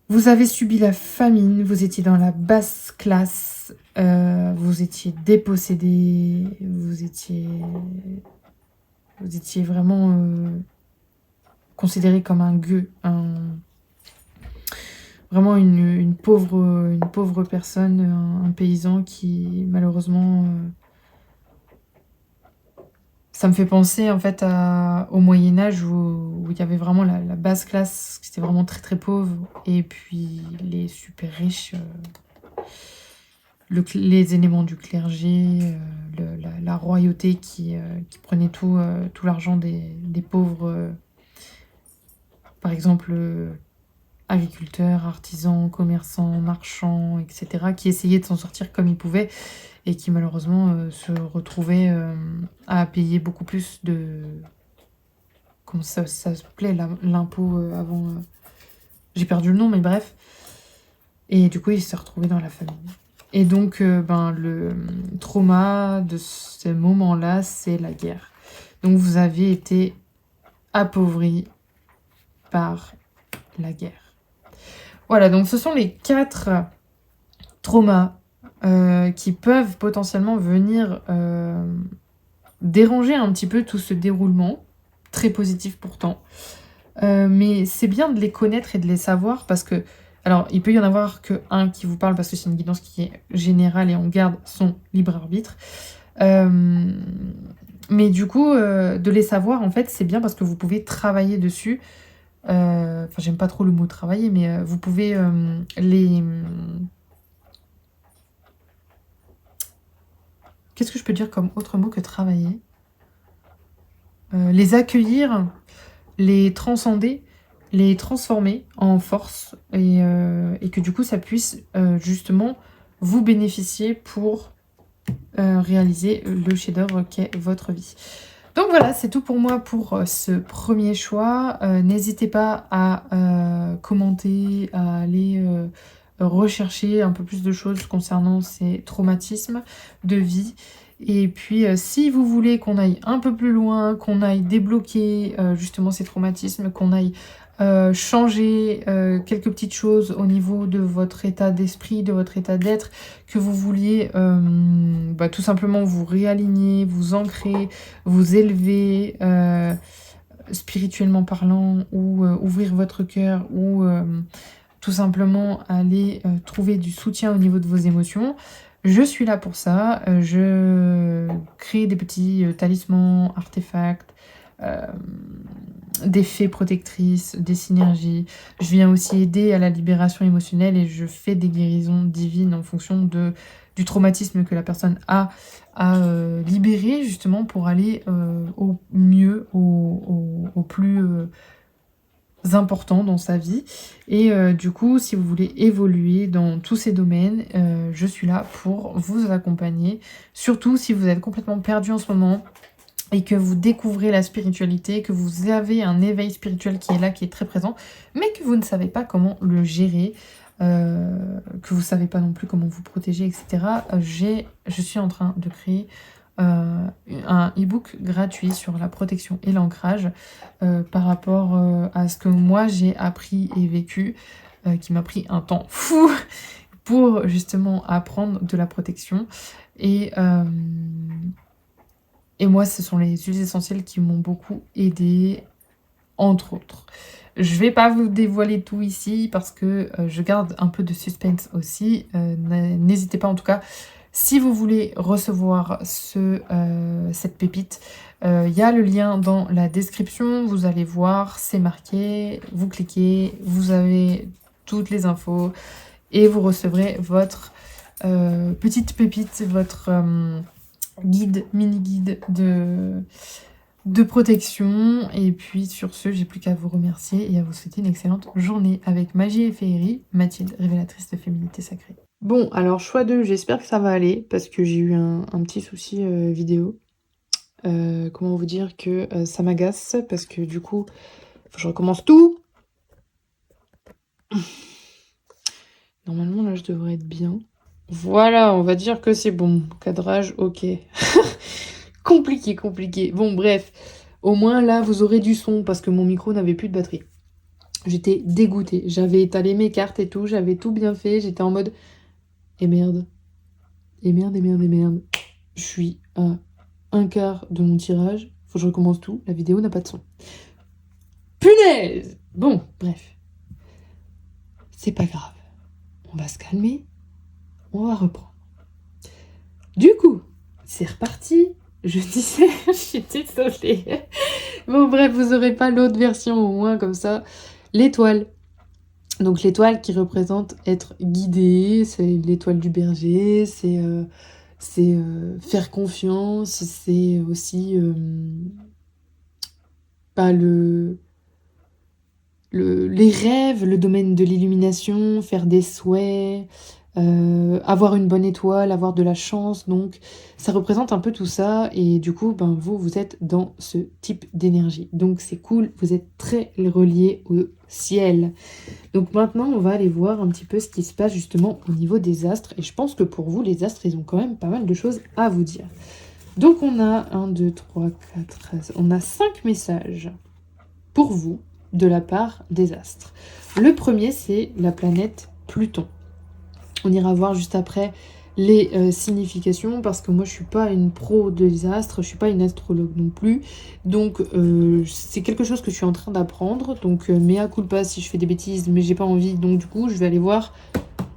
Speaker 1: Vous avez subi la famine, vous étiez dans la basse classe, vous étiez dépossédé, vous étiez vraiment considéré comme un gueux, vraiment une pauvre personne, un paysan qui malheureusement... ça me fait penser en fait au Moyen-Âge où il y avait vraiment la basse classe, qui était vraiment très très pauvre, et puis les super riches, les éléments du clergé, la royauté qui prenait tout l'argent des pauvres, par exemple agriculteurs, artisans, commerçants, marchands, etc., qui essayaient de s'en sortir comme ils pouvaient et qui malheureusement se retrouvaient à payer beaucoup plus de... Comment ça s'appelait l'impôt avant... J'ai perdu le nom, mais bref. Et du coup, ils se retrouvaient dans la famille. Et donc, le trauma de ce moment-là, c'est la guerre. Donc, vous avez été appauvris par la guerre. Voilà, donc ce sont les 4 traumas qui peuvent potentiellement venir déranger un petit peu tout ce déroulement, très positif pourtant. Mais c'est bien de les connaître et de les savoir parce que, alors il peut y en avoir qu'un qui vous parle parce que c'est une guidance qui est générale et on garde son libre arbitre. Mais du coup, de les savoir, en fait, c'est bien parce que vous pouvez travailler dessus. Enfin, j'aime pas trop le mot travailler, mais vous pouvez les... Qu'est-ce que je peux dire comme autre mot que travailler? Les accueillir, les transcender, les transformer en force et que du coup, ça puisse justement vous bénéficier pour réaliser le chef-d'œuvre qu'est votre vie. Donc voilà, c'est tout pour moi pour ce premier choix. N'hésitez pas à commenter, à aller rechercher un peu plus de choses concernant ces traumatismes de vie. Et puis, si vous voulez qu'on aille un peu plus loin, qu'on aille débloquer justement ces traumatismes, qu'on aille changer quelques petites choses au niveau de votre état d'esprit, de votre état d'être, que vous vouliez tout simplement vous réaligner, vous ancrer, vous élever spirituellement parlant, ou ouvrir votre cœur, ou tout simplement aller trouver du soutien au niveau de vos émotions. Je suis là pour ça. Je crée des petits talismans, artefacts, des fées protectrices, des synergies. Je viens aussi aider à la libération émotionnelle et je fais des guérisons divines en fonction du traumatisme que la personne a à libérer, justement pour aller au mieux, au plus important dans sa vie. Et du coup, si vous voulez évoluer dans tous ces domaines, je suis là pour vous accompagner. Surtout si vous êtes complètement perdu en ce moment et que vous découvrez la spiritualité, que vous avez un éveil spirituel qui est là, qui est très présent, mais que vous ne savez pas comment le gérer, que vous ne savez pas non plus comment vous protéger, etc. Je suis en train de créer un e-book gratuit sur la protection et l'ancrage par rapport à ce que moi j'ai appris et vécu, qui m'a pris un temps fou pour justement apprendre de la protection. Et moi, ce sont les huiles essentielles qui m'ont beaucoup aidé, entre autres. Je vais pas vous dévoiler tout ici parce que je garde un peu de suspense aussi. N'hésitez pas en tout cas, si vous voulez recevoir cette pépite, il y a le lien dans la description. Vous allez voir, c'est marqué. Vous cliquez, vous avez toutes les infos et vous recevrez votre petite pépite, votre... guide, mini-guide de protection. Et puis sur ce, j'ai plus qu'à vous remercier et à vous souhaiter une excellente journée avec Magie et Féerie, Mathilde, révélatrice de féminité sacrée. Bon, alors choix 2, j'espère que ça va aller parce que j'ai eu un petit souci vidéo. Comment vous dire que ça m'agace parce que du coup, faut que je recommence tout. Normalement, là, je devrais être bien. Voilà, on va dire que c'est bon. Cadrage, ok. Compliqué, compliqué. Bon, bref. Au moins, là, vous aurez du son parce que mon micro n'avait plus de batterie. J'étais dégoûtée. J'avais étalé mes cartes et tout. J'avais tout bien fait. J'étais en mode... Et merde. Et merde, et merde, et merde. Je suis à un quart de mon tirage. Faut que je recommence tout. La vidéo n'a pas de son. Punaise! Bon, bref. C'est pas grave. On va se calmer. On va reprendre. Du coup, c'est reparti. Je disais, je suis désolée. Bon, bref, vous aurez pas l'autre version au moins comme ça. L'étoile. Donc l'étoile qui représente être guidé, c'est l'étoile du berger, c'est faire confiance, c'est aussi pas les rêves, le domaine de l'illumination, faire des souhaits, avoir une bonne étoile, avoir de la chance. Donc ça représente un peu tout ça et du coup ben vous êtes dans ce type d'énergie. Donc c'est cool, vous êtes très relié au ciel. Donc maintenant on va aller voir un petit peu ce qui se passe justement au niveau des astres et je pense que pour vous les astres ils ont quand même pas mal de choses à vous dire. Donc on a 1, 2, 3, 4, on a 5 messages pour vous de la part des astres. Le premier, c'est la planète Pluton. On ira voir juste après les significations parce que moi je suis pas une pro des astres, je suis pas une astrologue non plus, donc c'est quelque chose que je suis en train d'apprendre, donc mea culpa si je fais des bêtises, mais j'ai pas envie, donc du coup je vais aller voir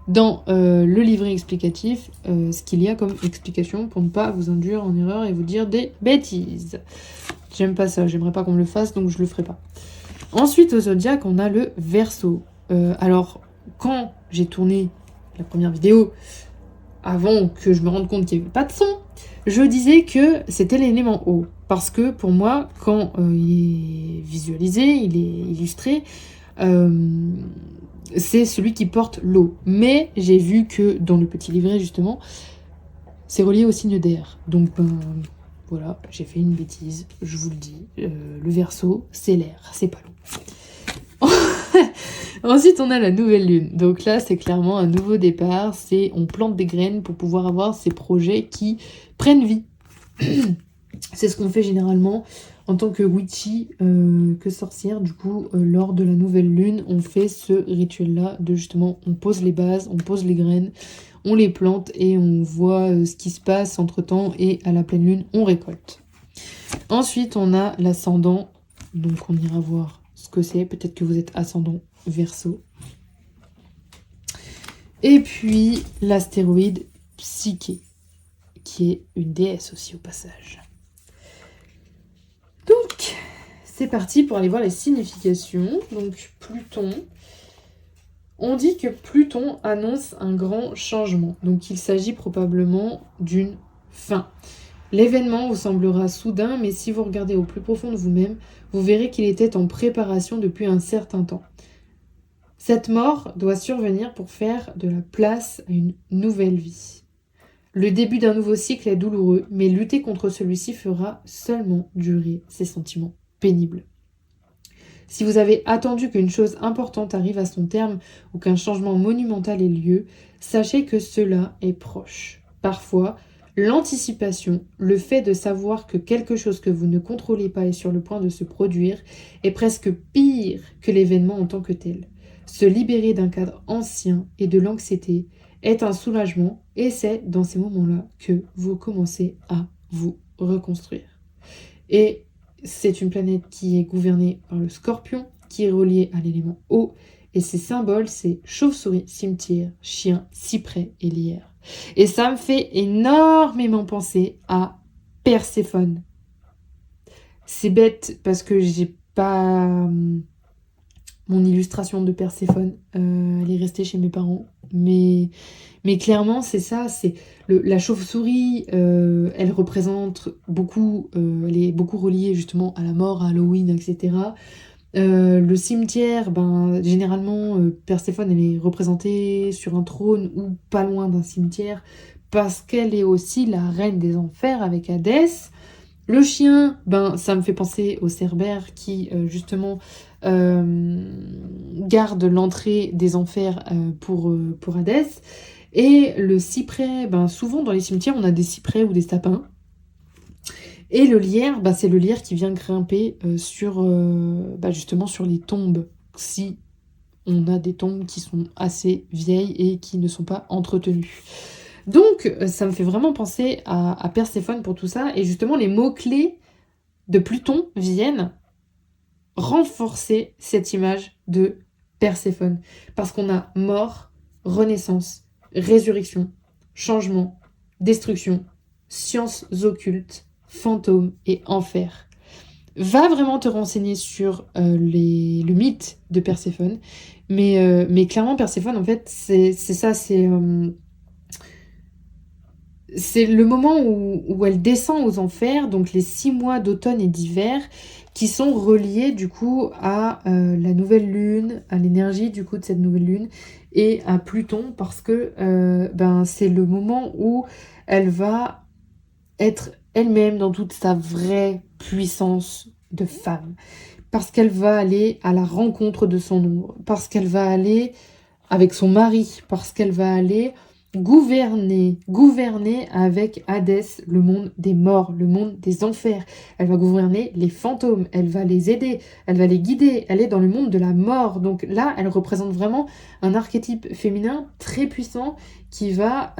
Speaker 1: dans le livret explicatif ce qu'il y a comme explication pour ne pas vous induire en erreur et vous dire des bêtises. J'aime pas ça, j'aimerais pas qu'on me le fasse, donc je le ferai pas. Ensuite, au zodiaque, on a le Verseau. Alors, quand j'ai tourné la première vidéo, avant que je me rende compte qu'il n'y avait pas de son, je disais que c'était l'élément eau. Parce que pour moi, quand il est visualisé, il est illustré, c'est celui qui porte l'eau. Mais j'ai vu que dans le petit livret, justement, c'est relié au signe d'air. Donc, voilà, j'ai fait une bêtise, je vous le dis. Le Verseau, c'est l'air, c'est pas l'eau. Ensuite, on a la nouvelle lune. Donc là, c'est clairement un nouveau départ. C'est on plante des graines pour pouvoir avoir ces projets qui prennent vie. C'est ce qu'on fait généralement en tant que witchy, que sorcière. Du coup, lors de la nouvelle lune, on fait ce rituel-là de justement, on pose les bases, on pose les graines, on les plante et on voit ce qui se passe entre-temps. Et à la pleine lune, on récolte. Ensuite, on a l'ascendant. Donc, on ira voir ce que c'est. Peut-être que vous êtes ascendant Verseau. Et puis l'astéroïde Psyché, qui est une déesse aussi au passage. Donc, c'est parti pour aller voir les significations. Donc, Pluton. On dit que Pluton annonce un grand changement. Donc, il s'agit probablement d'une fin. L'événement vous semblera soudain, mais si vous regardez au plus profond de vous-même, vous verrez qu'il était en préparation depuis un certain temps. Cette mort doit survenir pour faire de la place à une nouvelle vie. Le début d'un nouveau cycle est douloureux, mais lutter contre celui-ci fera seulement durer ces sentiments pénibles. Si vous avez attendu qu'une chose importante arrive à son terme ou qu'un changement monumental ait lieu, sachez que cela est proche. Parfois, l'anticipation, le fait de savoir que quelque chose que vous ne contrôlez pas est sur le point de se produire, est presque pire que l'événement en tant que tel. Se libérer d'un cadre ancien et de l'anxiété est un soulagement et c'est dans ces moments-là que vous commencez à vous reconstruire. Et c'est une planète qui est gouvernée par le Scorpion, qui est relié à l'élément eau, et ses symboles, c'est chauve-souris, cimetière, chien, cyprès et lierre. Et ça me fait énormément penser à Perséphone. C'est bête parce que j'ai pas mon illustration de Perséphone. Elle est restée chez mes parents. Mais clairement, c'est ça, c'est la chauve-souris, elle représente beaucoup, elle est beaucoup reliée justement à la mort, à Halloween, etc. Le cimetière, ben, généralement, Perséphone, elle est représentée sur un trône ou pas loin d'un cimetière, parce qu'elle est aussi la reine des enfers avec Hadès. Le chien, ben, ça me fait penser au Cerbère qui, justement, garde l'entrée des enfers pour Hadès. Et le cyprès, ben, souvent dans les cimetières, on a des cyprès ou des sapins. Et le lierre, bah, c'est le lierre qui vient grimper justement sur les tombes, si on a des tombes qui sont assez vieilles et qui ne sont pas entretenues. Donc, ça me fait vraiment penser à Perséphone pour tout ça. Et justement, les mots-clés de Pluton viennent renforcer cette image de Perséphone. Parce qu'on a mort, renaissance, résurrection, changement, destruction, sciences occultes, fantômes et enfer. Va vraiment te renseigner sur le mythe de Perséphone. Mais clairement, Perséphone, en fait, c'est ça, c'est le moment où elle descend aux enfers, donc les 6 mois d'automne et d'hiver, qui sont reliés du coup à la nouvelle lune, à l'énergie du coup de cette nouvelle lune, et à Pluton, parce que c'est le moment où elle va être elle-même dans toute sa vraie puissance de femme. Parce qu'elle va aller à la rencontre de son ombre, parce qu'elle va aller avec son mari, parce qu'elle va aller gouverner avec Hadès, le monde des morts, le monde des enfers. Elle va gouverner les fantômes, elle va les aider, elle va les guider, elle est dans le monde de la mort. Donc là, elle représente vraiment un archétype féminin très puissant qui va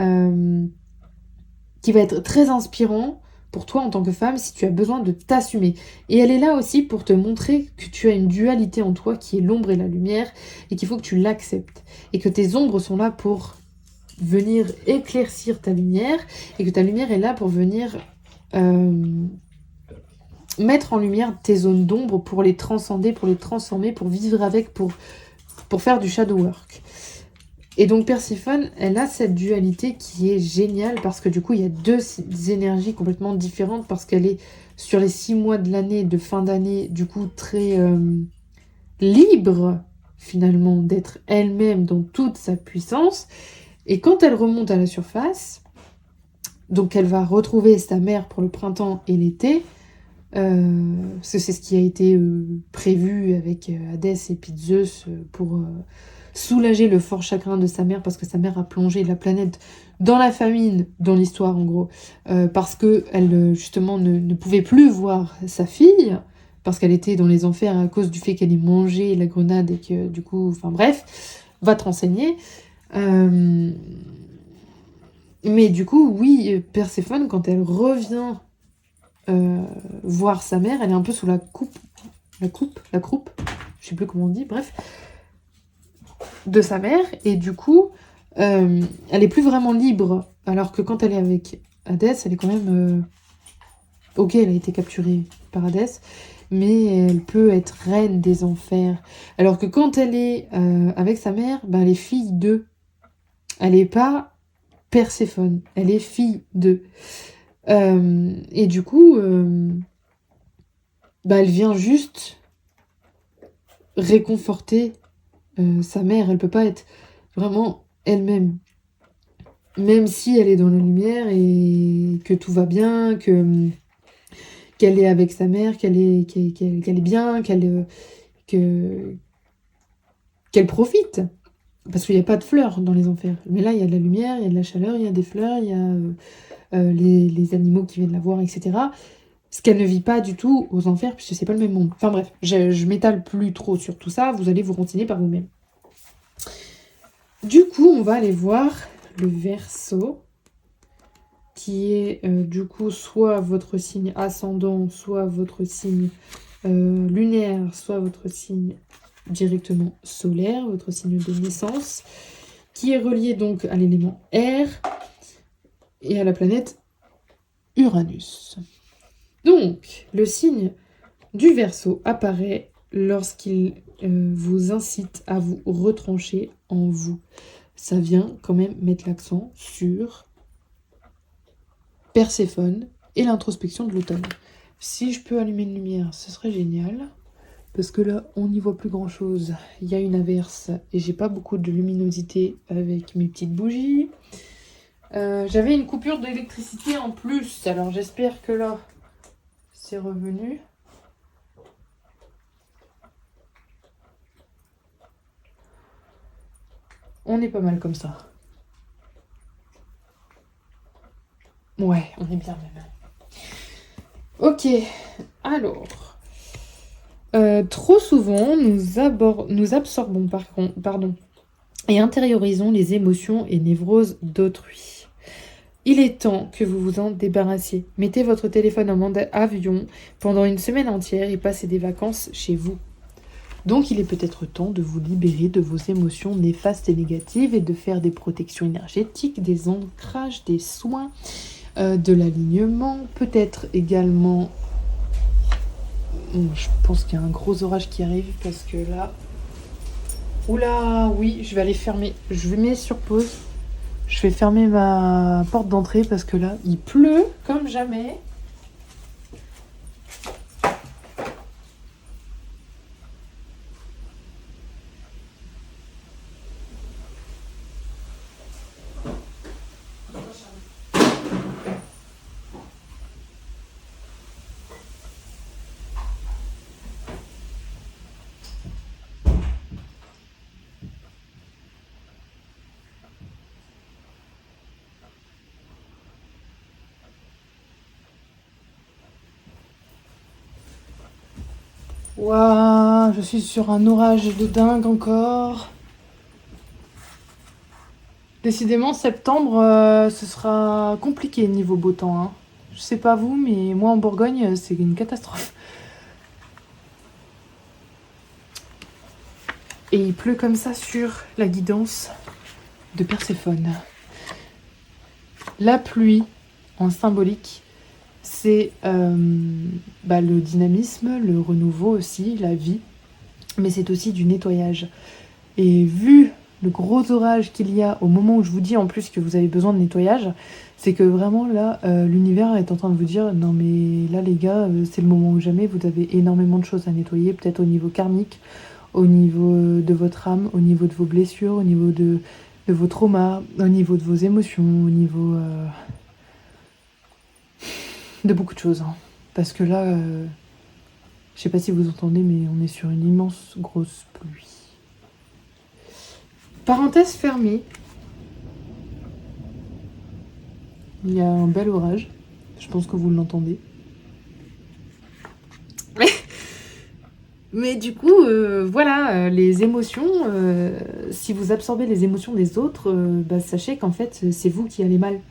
Speaker 1: être très inspirant pour toi en tant que femme si tu as besoin de t'assumer. Et elle est là aussi pour te montrer que tu as une dualité en toi qui est l'ombre et la lumière et qu'il faut que tu l'acceptes. Et que tes ombres sont là pour venir éclaircir ta lumière et que ta lumière est là pour venir mettre en lumière tes zones d'ombre pour les transcender, pour les transformer, pour vivre avec, pour faire du shadow work. Et donc Perséphone, elle a cette dualité qui est géniale parce que du coup, il y a deux énergies complètement différentes parce qu'elle est sur les 6 mois de l'année, de fin d'année, du coup très libre finalement d'être elle-même dans toute sa puissance. Et quand elle remonte à la surface, donc elle va retrouver sa mère pour le printemps et l'été, parce que c'est ce qui a été prévu avec Hadès et puis Zeus pour soulager le fort chagrin de sa mère parce que sa mère a plongé la planète dans la famine, dans l'histoire en gros, parce qu'elle justement ne pouvait plus voir sa fille, parce qu'elle était dans les enfers à cause du fait qu'elle ait mangé la grenade et que du coup, enfin bref, va te renseigner. Mais du coup, oui, Perséphone, quand elle revient voir sa mère, elle est un peu sous la croupe, je sais plus comment on dit, bref, de sa mère, et du coup, elle est plus vraiment libre, alors que quand elle est avec Hadès, elle est quand même... ok, elle a été capturée par Hadès, mais elle peut être reine des enfers. Alors que quand elle est avec sa mère, elle est fille d'eux. Elle n'est pas Perséphone, elle est fille d'eux. Et du coup, elle vient juste réconforter sa mère. Elle peut pas être vraiment elle-même. Même si elle est dans la lumière et que tout va bien, qu'elle est avec sa mère, qu'elle est bien, qu'elle profite. Parce qu'il n'y a pas de fleurs dans les enfers. Mais là, il y a de la lumière, il y a de la chaleur, il y a des fleurs, il y a les animaux qui viennent la voir, etc. Ce qu'elle ne vit pas du tout aux enfers, puisque c'est pas le même monde. Enfin bref, je m'étale plus trop sur tout ça, vous allez vous renseigner par vous-même. Du coup, on va aller voir le Verseau, qui est du coup soit votre signe ascendant, soit votre signe lunaire, soit votre signe directement solaire, votre signe de naissance, qui est relié donc à l'élément air et à la planète Uranus. Donc, le signe du Verseau apparaît lorsqu'il vous incite à vous retrancher en vous. ça vient quand même mettre l'accent sur Perséphone et l'introspection de l'automne. Si je peux allumer une lumière, ce serait génial. Parce que là, on n'y voit plus grand chose. Il y a une averse et j'ai pas beaucoup de luminosité avec mes petites bougies. J'avais une coupure d'électricité en plus. Alors j'espère que là, c'est revenu. On est pas mal comme ça. Ouais, on est bien même. Ok, alors. Trop souvent, nous absorbons et intériorisons les émotions et névroses d'autrui. Il est temps que vous vous en débarrassiez. Mettez votre téléphone en mode avion pendant une semaine entière et passez des vacances chez vous. Donc il est peut-être temps de vous libérer de vos émotions néfastes et négatives et de faire des protections énergétiques, des ancrages, des soins, de l'alignement, peut-être également... Je pense qu'il y a un gros orage qui arrive parce que là... Oula, oui, je vais aller fermer. Je vais mettre sur pause. Je vais fermer ma porte d'entrée parce que là, il pleut comme jamais. Waouh, je suis sur un orage de dingue encore. Décidément, septembre, ce sera compliqué niveau beau temps, hein. Je sais pas vous, mais moi en Bourgogne, c'est une catastrophe. Et il pleut comme ça sur la guidance de Perséphone. La pluie, en symbolique, c'est le dynamisme, le renouveau aussi, la vie, mais c'est aussi du nettoyage. Et vu le gros orage qu'il y a au moment où je vous dis en plus que vous avez besoin de nettoyage, c'est que vraiment là, l'univers est en train de vous dire non mais là les gars, c'est le moment ou jamais, vous avez énormément de choses à nettoyer, peut-être au niveau karmique, au niveau de votre âme, au niveau de vos blessures, au niveau de vos traumas, au niveau de vos émotions, au niveau de beaucoup de choses, hein. Parce que là, je sais pas si vous entendez, mais on est sur une immense grosse pluie. Parenthèse fermée. Il y a un bel orage. Je pense que vous l'entendez. Mais du coup, voilà, les émotions, si vous absorbez les émotions des autres, sachez qu'en fait, c'est vous qui allez mal.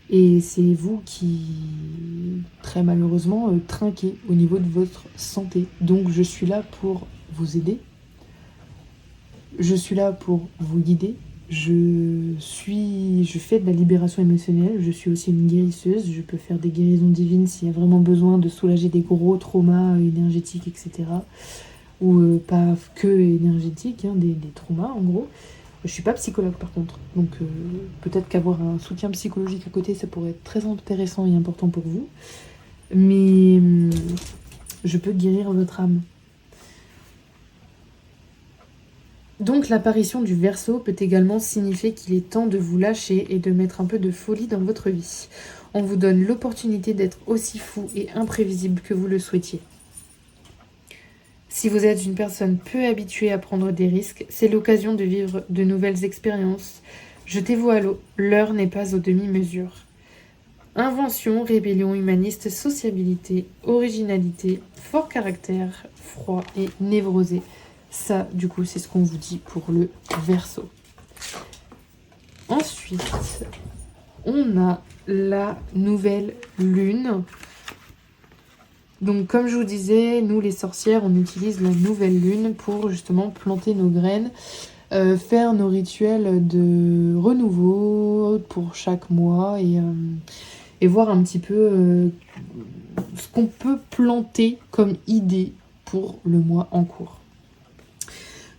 Speaker 1: Et c'est vous qui, très malheureusement, trinquez au niveau de votre santé. Donc je suis là pour vous aider. Je suis là pour vous guider. Je fais de la libération émotionnelle. Je suis aussi une guérisseuse. Je peux faire des guérisons divines s'il y a vraiment besoin de soulager des gros traumas énergétiques, etc. Ou pas que énergétiques, hein, des traumas en gros. Je suis pas psychologue par contre, donc peut-être qu'avoir un soutien psychologique à côté, ça pourrait être très intéressant et important pour vous. Mais je peux guérir votre âme. Donc l'apparition du Verseau peut également signifier qu'il est temps de vous lâcher et de mettre un peu de folie dans votre vie. On vous donne l'opportunité d'être aussi fou et imprévisible que vous le souhaitiez. Si vous êtes une personne peu habituée à prendre des risques, c'est l'occasion de vivre de nouvelles expériences. Jetez-vous à l'eau, l'heure n'est pas aux demi-mesures. Invention, rébellion humaniste, sociabilité, originalité, fort caractère, froid et névrosé. Ça, du coup, c'est ce qu'on vous dit pour le Verseau. Ensuite, on a la nouvelle lune. Donc, comme je vous disais, nous, les sorcières, on utilise la nouvelle lune pour justement planter nos graines, faire nos rituels de renouveau pour chaque mois et voir un petit peu ce qu'on peut planter comme idée pour le mois en cours.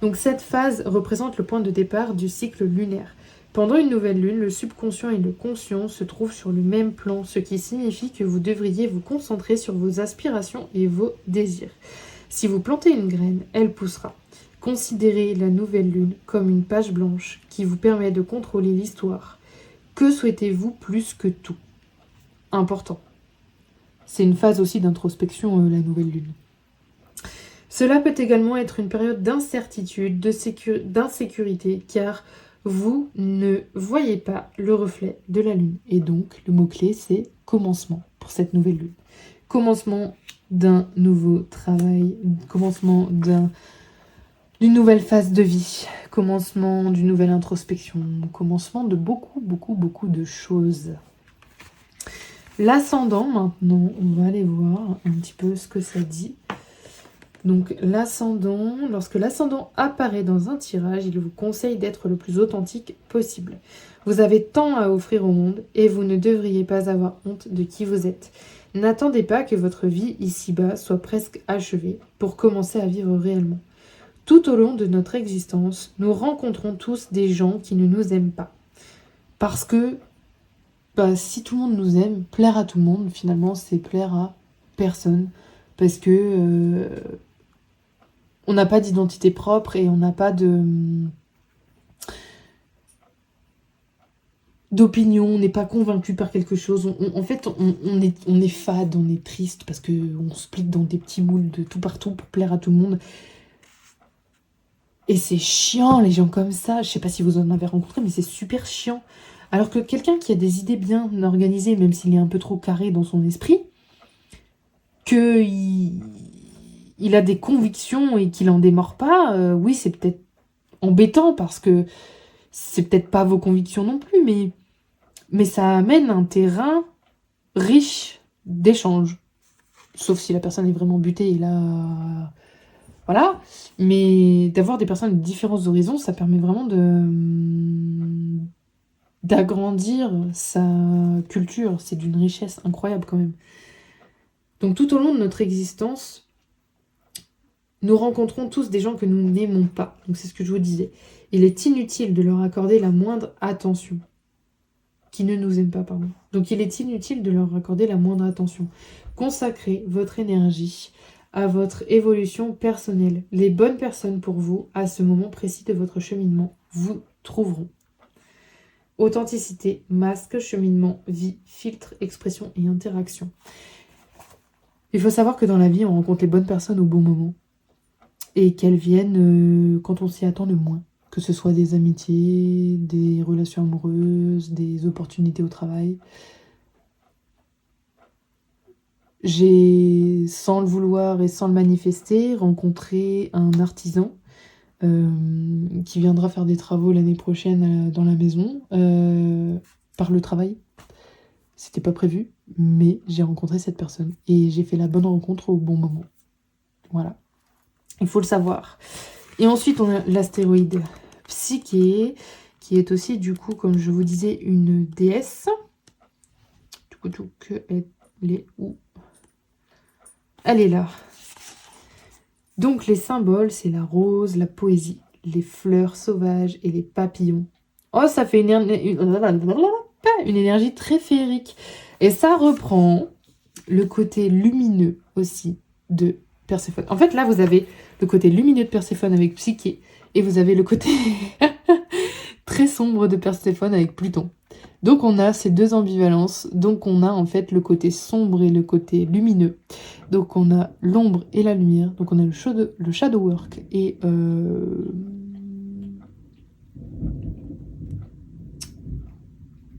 Speaker 1: Donc cette phase représente le point de départ du cycle lunaire. Pendant une nouvelle lune, le subconscient et le conscient se trouvent sur le même plan, ce qui signifie que vous devriez vous concentrer sur vos aspirations et vos désirs. Si vous plantez une graine, elle poussera. Considérez la nouvelle lune comme une page blanche qui vous permet de contrôler l'histoire. Que souhaitez-vous plus que tout? Important. C'est une phase aussi d'introspection, la nouvelle lune. Cela peut également être une période d'incertitude, d'insécurité, car vous ne voyez pas le reflet de la lune. Et donc, le mot-clé, c'est commencement pour cette nouvelle lune. Commencement d'un nouveau travail, commencement d'une nouvelle phase de vie, commencement d'une nouvelle introspection, commencement de beaucoup de choses. L'ascendant, maintenant, on va aller voir un petit peu ce que ça dit. Donc l'ascendant, lorsque l'ascendant apparaît dans un tirage, il vous conseille d'être le plus authentique possible. Vous avez tant à offrir au monde et vous ne devriez pas avoir honte de qui vous êtes. N'attendez pas que votre vie ici-bas soit presque achevée pour commencer à vivre réellement. Tout au long de notre existence, nous rencontrons tous des gens qui ne nous aiment pas. Parce que si tout le monde nous aime, plaire à tout le monde, finalement, c'est plaire à personne. Parce que on n'a pas d'identité propre et on n'a pas d'opinion, on n'est pas convaincu par quelque chose. En fait, on est fade, on est triste parce qu'on se plie dans des petits moules de tout partout pour plaire à tout le monde. Et c'est chiant, les gens comme ça. Je sais pas si vous en avez rencontré, mais c'est super chiant. Alors que quelqu'un qui a des idées bien organisées, même s'il est un peu trop carré dans son esprit, qu'il a des convictions et qu'il en démord pas, oui, c'est peut-être embêtant parce que c'est peut-être pas vos convictions non plus, mais ça amène un terrain riche d'échanges. Sauf si la personne est vraiment butée et là... Voilà. Mais d'avoir des personnes de différents horizons, ça permet vraiment d'agrandir sa culture. C'est d'une richesse incroyable quand même. Donc tout au long de notre existence, nous rencontrons tous des gens que nous n'aimons pas. Donc c'est ce que je vous disais. Il est inutile de leur accorder la moindre attention. Qui ne nous aiment pas, pardon. Donc il est inutile de leur accorder la moindre attention. Consacrez votre énergie à votre évolution personnelle. Les bonnes personnes pour vous, à ce moment précis de votre cheminement, vous trouveront. Authenticité, masque, cheminement, vie, filtre, expression et interaction. Il faut savoir que dans la vie, on rencontre les bonnes personnes au bon moment. Et qu'elles viennent quand on s'y attend le moins. Que ce soit des amitiés, des relations amoureuses, des opportunités au travail. J'ai, sans le vouloir et sans le manifester, rencontré un artisan qui viendra faire des travaux l'année prochaine dans la maison par le travail. C'était pas prévu, mais j'ai rencontré cette personne et j'ai fait la bonne rencontre au bon moment. Voilà. Il faut le savoir. Et ensuite, on a l'astéroïde Psyché, qui est aussi, du coup, comme je vous disais, une déesse. Du coup, elle est où? Elle est là. Donc, les symboles, c'est la rose, la poésie, les fleurs sauvages et les papillons. Oh, ça fait une énergie très féerique. Et ça reprend le côté lumineux aussi de Perséphone. En fait, là, vous avez le côté lumineux de Perséphone avec Psyché et vous avez le côté très sombre de Perséphone avec Pluton. Donc, on a ces deux ambivalences. Donc, on a en fait le côté sombre et le côté lumineux. Donc, on a l'ombre et la lumière. Donc, on a le shadow work et...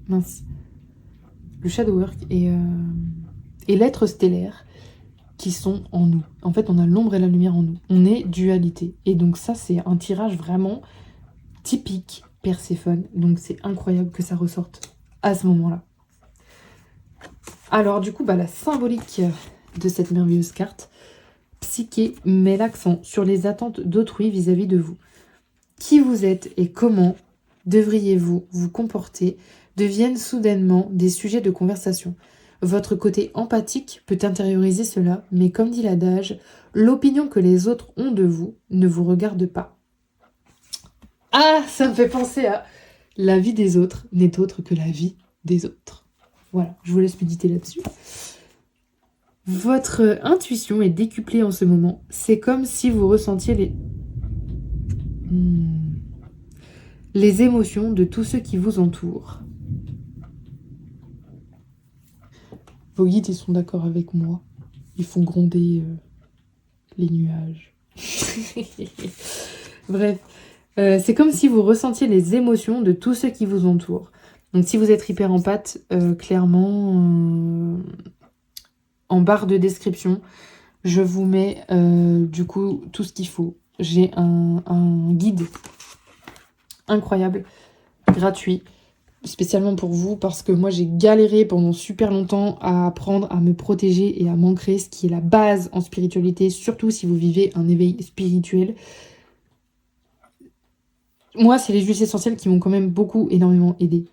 Speaker 1: mince. Le shadow work et l'être stellaire qui sont en nous. En fait, on a l'ombre et la lumière en nous. On est dualité. Et donc ça, c'est un tirage vraiment typique Perséphone. Donc c'est incroyable que ça ressorte à ce moment-là. Alors du coup, la symbolique de cette merveilleuse carte, Psyché met l'accent sur les attentes d'autrui vis-à-vis de vous. Qui vous êtes et comment devriez-vous vous comporter deviennent soudainement des sujets de conversation. Votre côté empathique peut intérioriser cela, mais comme dit l'adage, l'opinion que les autres ont de vous ne vous regarde pas. Ah, ça me fait penser à la vie des autres n'est autre que la vie des autres. Voilà, je vous laisse méditer là-dessus. Votre intuition est décuplée en ce moment. C'est comme si vous ressentiez les émotions de tous ceux qui vous entourent. Vos guides, ils sont d'accord avec moi. Ils font gronder les nuages. Bref, c'est comme si vous ressentiez les émotions de tous ceux qui vous entourent. Donc si vous êtes hyper empathe, clairement, en barre de description, je vous mets du coup tout ce qu'il faut. J'ai un guide incroyable, gratuit, spécialement pour vous, parce que moi j'ai galéré pendant super longtemps à apprendre à me protéger et à m'ancrer, ce qui est la base en spiritualité, surtout si vous vivez un éveil spirituel. Moi, c'est les huiles essentielles qui m'ont quand même énormément aidé.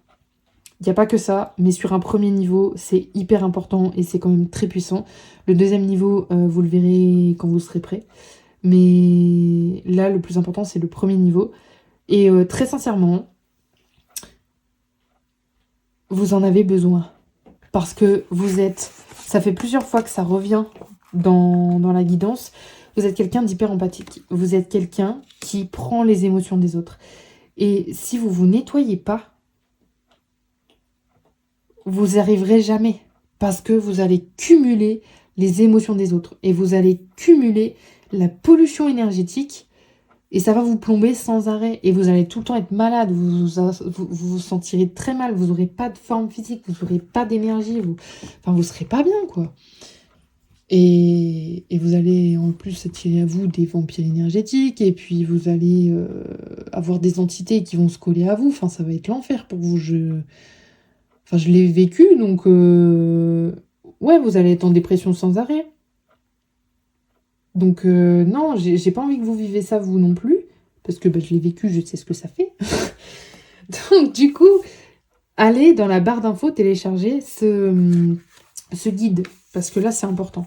Speaker 1: Il n'y a pas que ça, mais sur un premier niveau, c'est hyper important et c'est quand même très puissant. Le deuxième niveau, vous le verrez quand vous serez prêt. Mais là, le plus important, c'est le premier niveau. Et très sincèrement, vous en avez besoin. Parce que ça fait plusieurs fois que ça revient dans la guidance, vous êtes quelqu'un d'hyper empathique. Vous êtes quelqu'un qui prend les émotions des autres. Et si vous vous nettoyez pas, vous n'y arriverez jamais. Parce que vous allez cumuler les émotions des autres. Et vous allez cumuler la pollution énergétique. Et ça va vous plomber sans arrêt. Et vous allez tout le temps être malade. Vous sentirez très mal. Vous n'aurez pas de forme physique. Vous n'aurez pas d'énergie. Vous serez pas bien, quoi. Et vous allez en plus attirer à vous des vampires énergétiques. Et puis vous allez avoir des entités qui vont se coller à vous. Enfin, ça va être l'enfer pour vous. Je l'ai vécu. Donc, ouais, vous allez être en dépression sans arrêt. Donc non, j'ai pas envie que vous vivez ça vous non plus, parce que je l'ai vécu, je sais ce que ça fait. Donc du coup, allez dans la barre d'infos, télécharger ce guide, parce que là c'est important.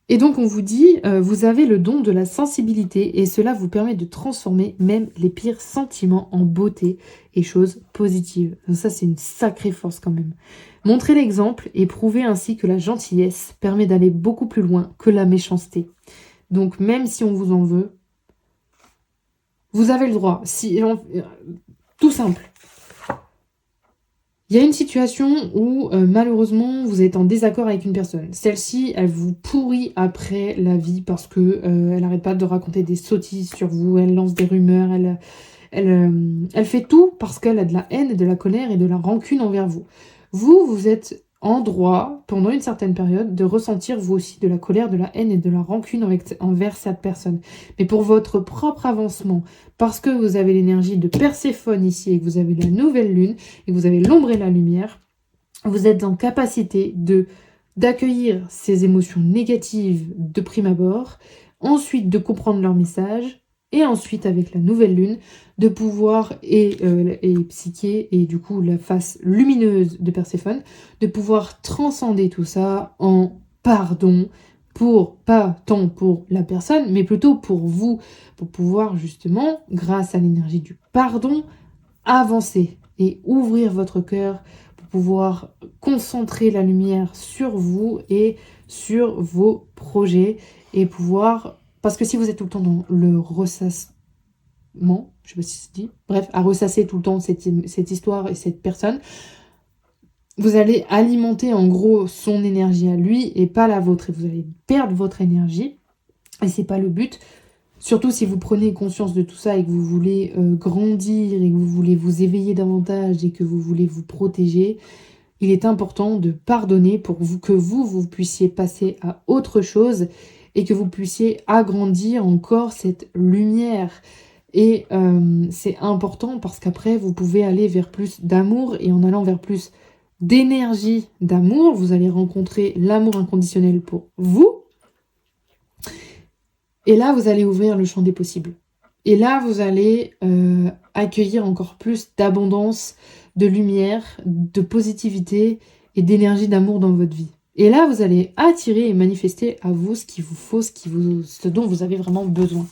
Speaker 1: Et donc on vous dit, vous avez le don de la sensibilité, et cela vous permet de transformer même les pires sentiments en beauté et choses positives. Donc ça c'est une sacrée force quand même. Montrez l'exemple et prouvez ainsi que la gentillesse permet d'aller beaucoup plus loin que la méchanceté. Donc même si on vous en veut, vous avez le droit. Tout simple. Il y a une situation où malheureusement vous êtes en désaccord avec une personne. Celle-ci, elle vous pourrit après la vie parce que elle n'arrête pas de raconter des sottises sur vous, elle lance des rumeurs, elle fait tout parce qu'elle a de la haine, de la colère et de la rancune envers vous. Vous êtes en droit, pendant une certaine période, de ressentir vous aussi de la colère, de la haine et de la rancune envers cette personne. Mais pour votre propre avancement, parce que vous avez l'énergie de Perséphone ici et que vous avez la nouvelle lune et que vous avez l'ombre et la lumière, vous êtes en capacité d'accueillir ces émotions négatives de prime abord, ensuite de comprendre leur message, et ensuite, avec la nouvelle lune, de pouvoir, et Psyché, et du coup la face lumineuse de Perséphone, de pouvoir transcender tout ça en pardon, pas tant pour la personne, mais plutôt pour vous, pour pouvoir justement, grâce à l'énergie du pardon, avancer et ouvrir votre cœur, pour pouvoir concentrer la lumière sur vous et sur vos projets, et pouvoir... Parce que si vous êtes tout le temps dans le ressassement, je sais pas si c'est dit, bref, à ressasser tout le temps cette histoire et cette personne, vous allez alimenter en gros son énergie à lui et pas la vôtre. Et vous allez perdre votre énergie. Et c'est pas le but. Surtout si vous prenez conscience de tout ça et que vous voulez grandir et que vous voulez vous éveiller davantage et que vous voulez vous protéger, il est important de pardonner pour que vous puissiez passer à autre chose et que vous puissiez agrandir encore cette lumière. Et c'est important parce qu'après, vous pouvez aller vers plus d'amour, et en allant vers plus d'énergie d'amour, vous allez rencontrer l'amour inconditionnel pour vous. Et là, vous allez ouvrir le champ des possibles. Et là, vous allez accueillir encore plus d'abondance, de lumière, de positivité et d'énergie d'amour dans votre vie. Et là, vous allez attirer et manifester à vous ce qu'il vous faut, ce dont vous avez vraiment besoin.